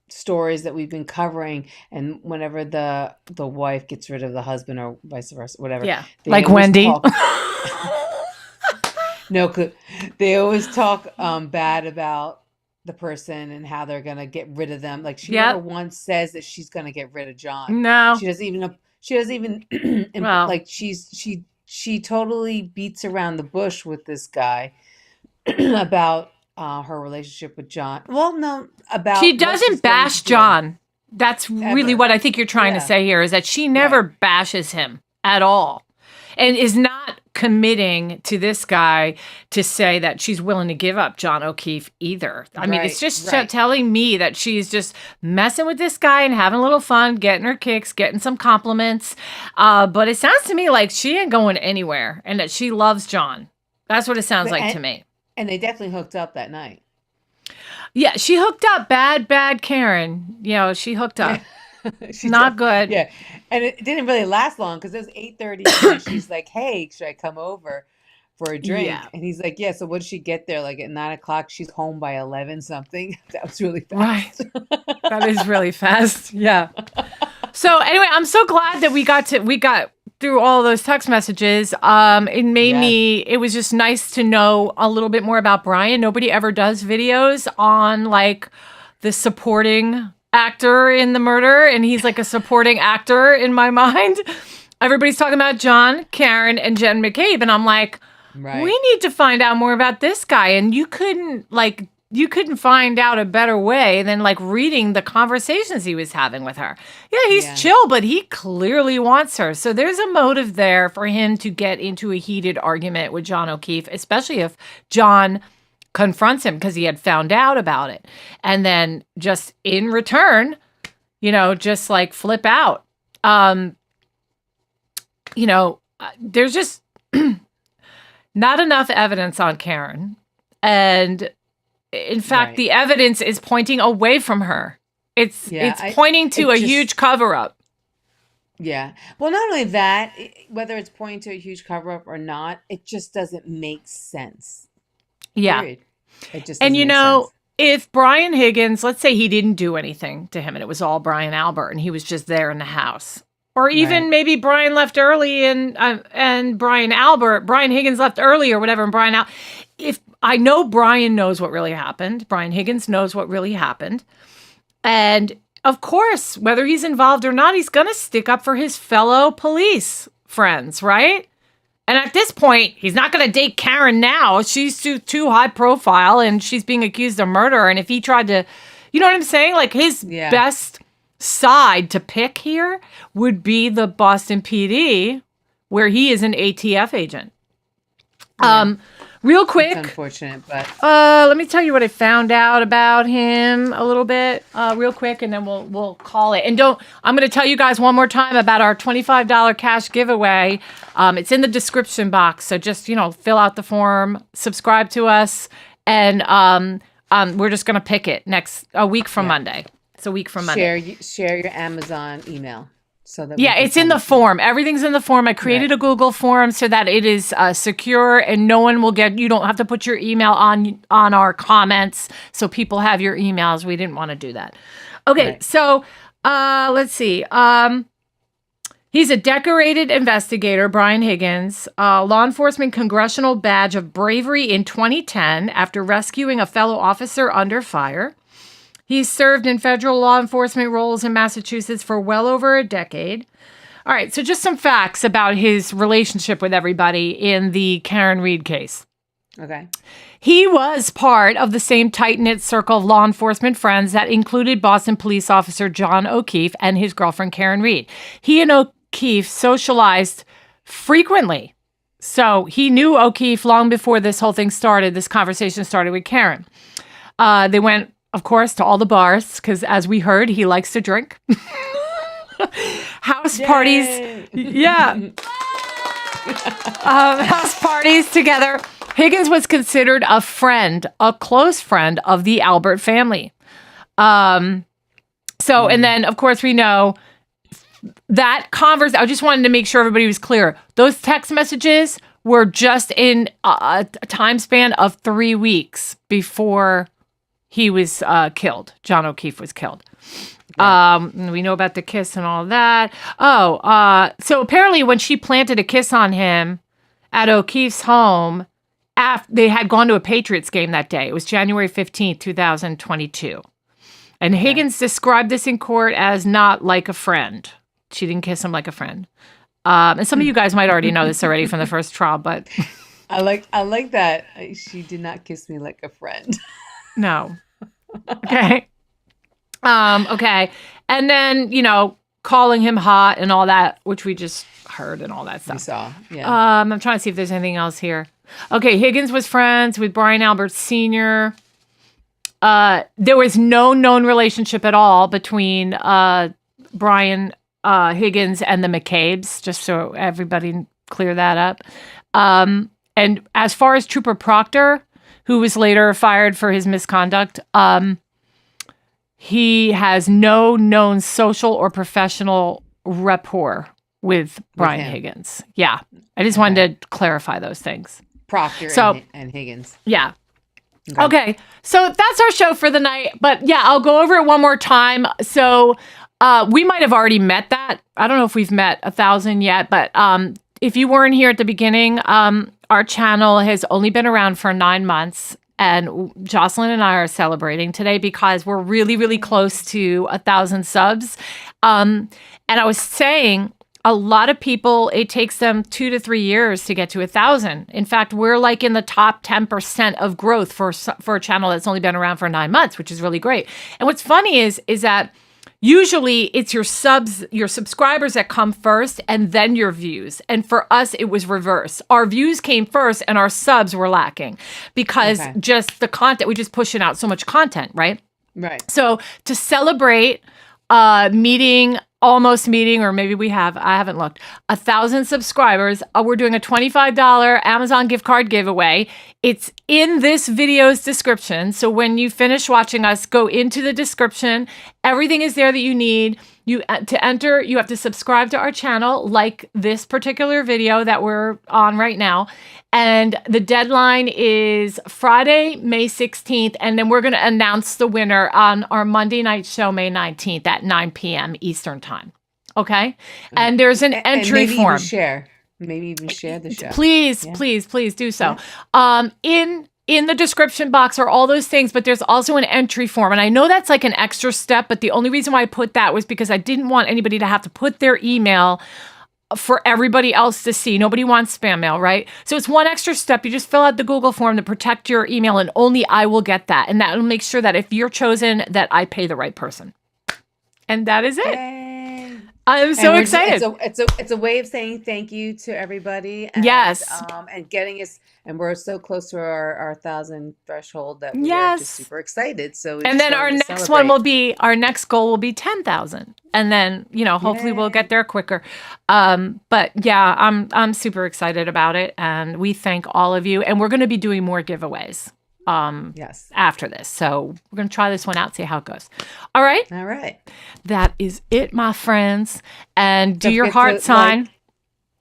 stories that we've been covering, and whenever the wife gets rid of the husband or vice versa, whatever. Yeah, they like always Wendy. No, they always talk bad about the person and how they're gonna get rid of them. Like, she never once says that she's gonna get rid of John. No, she doesn't even Well. like, she totally beats around the bush with this guy about her relationship with John. Well, no, about she what she's doesn't going bash to do. John. That's really Ever. what I think you're trying to Yeah. say here, is that she never Right. bashes him at all, and is not committing to this guy to say that she's willing to give up John O'Keefe either. I mean, it's Right, just right. telling me that she's just messing with this guy and having a little fun, getting her kicks, getting some compliments. But it sounds to me like she ain't going anywhere, and that she loves John. That's what it sounds like to me. And they definitely hooked up that night. Yeah, she hooked up. Bad Karen. You know, she hooked up. She Not def- good. Yeah, and it didn't really last long because it was 8:30. And she's like, "Hey, should I come over for a drink?" Yeah. And he's like, "Yeah." So what did she get there? Like at 9:00. She's home by 11 something. That was really fast. Right. That is really fast. Yeah. So anyway, I'm so glad that we got through all those text messages. It made me, it was just nice to know a little bit more about Brian. Nobody ever does videos on like the supporting actor in the murder, and he's like a supporting actor in my mind. Everybody's talking about John, Karen, and Jen McCabe, and I'm like, Right. we need to find out more about this guy. And you couldn't find out a better way than like reading the conversations he was having with her. Yeah, he's chill, but he clearly wants her. So there's a motive there for him to get into a heated argument with John O'Keefe, especially if John confronts him because he had found out about it. And then just in return, just like flip out. There's just not enough evidence on Karen. And in fact, Right. the evidence is pointing away from her. It's pointing to a huge cover-up. Yeah. Well, not only that, whether it's pointing to a huge cover up or not, it just doesn't make sense. Yeah. Period. It just And doesn't make sense. if Brian Higgins, let's say he didn't do anything to him and it was all Brian Albert and he was just there in the house. Or even maybe Brian left early and Brian Higgins left early or whatever. And if I know Brian knows what really happened, Brian Higgins knows what really happened. And of course, whether he's involved or not, he's going to stick up for his fellow police friends, right? And at this point, he's not going to date Karen now. She's too high profile and she's being accused of murder. And if he tried to, you know what I'm saying? Like his best side to pick here would be the Boston PD, where he is an ATF agent. Real quick, it's unfortunate, but let me tell you what I found out about him a little bit, real quick, and then we'll call it. And I'm going to tell you guys one more time about our $25 cash giveaway. It's in the description box, so just fill out the form, subscribe to us, and we're just going to pick it a week from Monday. It's a week from Monday. Share your Amazon email. So that it's in the form. Everything's in the form. I created a Google form so that it is secure and no one will you don't have to put your email on our comments so people have your emails. We didn't want to do that. Okay, so let's see. He's a decorated investigator, Brian Higgins, law enforcement congressional badge of bravery in 2010 after rescuing a fellow officer under fire. He's served in federal law enforcement roles in Massachusetts for well over a decade. All right, so just some facts about his relationship with everybody in the Karen Reed case. Okay. He was part of the same tight-knit circle of law enforcement friends that included Boston police officer John O'Keefe and his girlfriend Karen Reed. He and O'Keefe socialized frequently. So he knew O'Keefe long before this whole thing started, this conversation started with Karen. They went, of course, to all the bars, because as we heard, he likes to drink. House parties. Yeah. House parties together. Higgins was considered a close friend of the Albert family. And then, of course, we know that I just wanted to make sure everybody was clear. Those text messages were just in a time span of 3 weeks before he was killed. John O'Keefe was killed. Right. We know about the kiss and all that. So apparently when she planted a kiss on him at O'Keefe's home, they had gone to a Patriots game that day. It was January 15th, 2022. And Higgins described this in court as not like a friend. She didn't kiss him like a friend. And some of you guys might already know this already from the first trial, but I like that. She did not kiss me like a friend. No. Okay. Okay. And then, calling him hot and all that, which we just heard and all that stuff. We saw. Yeah. I'm trying to see if there's anything else here. Okay. Higgins was friends with Brian Albert Sr. There was no known relationship at all between Brian Higgins and the McCabe's, just so everybody clear that up. And as far as Trooper Proctor, who was later fired for his misconduct, he has no known social or professional rapport with Brian Higgins. Yeah. I just wanted to clarify those things. Proctor and Higgins. Yeah. Okay. So that's our show for the night. But yeah, I'll go over it one more time. So we might have already met that. I don't know if we've met 1,000 yet, but if you weren't here at the beginning, our channel has only been around for 9 months, and Jocelyn and I are celebrating today because we're really, really close to 1,000 subs. And I was saying, a lot of people, it takes them 2 to 3 years to get to 1,000. In fact, we're like in the top 10% of growth for a channel that's only been around for 9 months, which is really great. And what's funny is that usually it's your subscribers that come first and then your views. And for us, it was reverse. Our views came first and our subs were lacking because just the content, we just pushing out so much content, right? Right. So to celebrate meeting almost meeting, or maybe we have, I haven't looked, 1,000 subscribers. We're doing a $25 Amazon gift card giveaway. It's in this video's description. So when you finish watching us, go into the description. Everything is there that you need. To enter, you have to subscribe to our channel, like this particular video that we're on right now. And the deadline is Friday, May 16th. And then we're going to announce the winner on our Monday night show, May 19th at 9 p.m. Eastern time. Okay? And there's an entry maybe form. Maybe even share the show. Please do so. Yeah. In the description box are all those things, but there's also an entry form. And I know that's like an extra step, but the only reason why I put that was because I didn't want anybody to have to put their email for everybody else to see. Nobody wants spam mail, right? So it's one extra step. You just fill out the Google form to protect your email, and only I will get that. And that will make sure that if you're chosen, that I pay the right person. And that is it. Yay. I'm so excited. It's a way of saying thank you to everybody. And, yes. And getting us, and we're so close to our 1,000 threshold that we are just super excited. So, and then our next one will be, our next goal will be 10,000. And then, hopefully we'll get there quicker. But yeah, I'm super excited about it. And we thank all of you. And we're going to be doing more giveaways. After this. So we're going to try this one out, see how it goes. All right. That is it, my friends. And do your heart sign.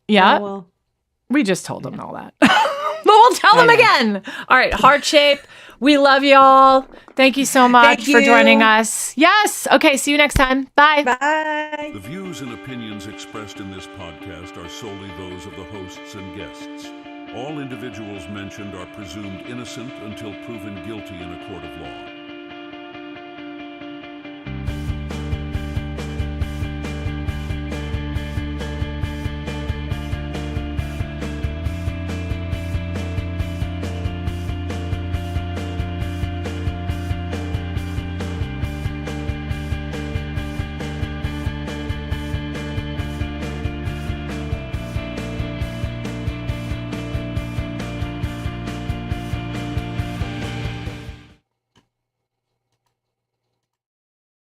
We just told them all that. But we'll tell them again. All right. Heart shape. We love y'all. Thank you so much for joining us. Yes. Okay. See you next time. Bye. Bye. The views and opinions expressed in this podcast are solely those of the hosts and guests. All individuals mentioned are presumed innocent until proven guilty in a court of law.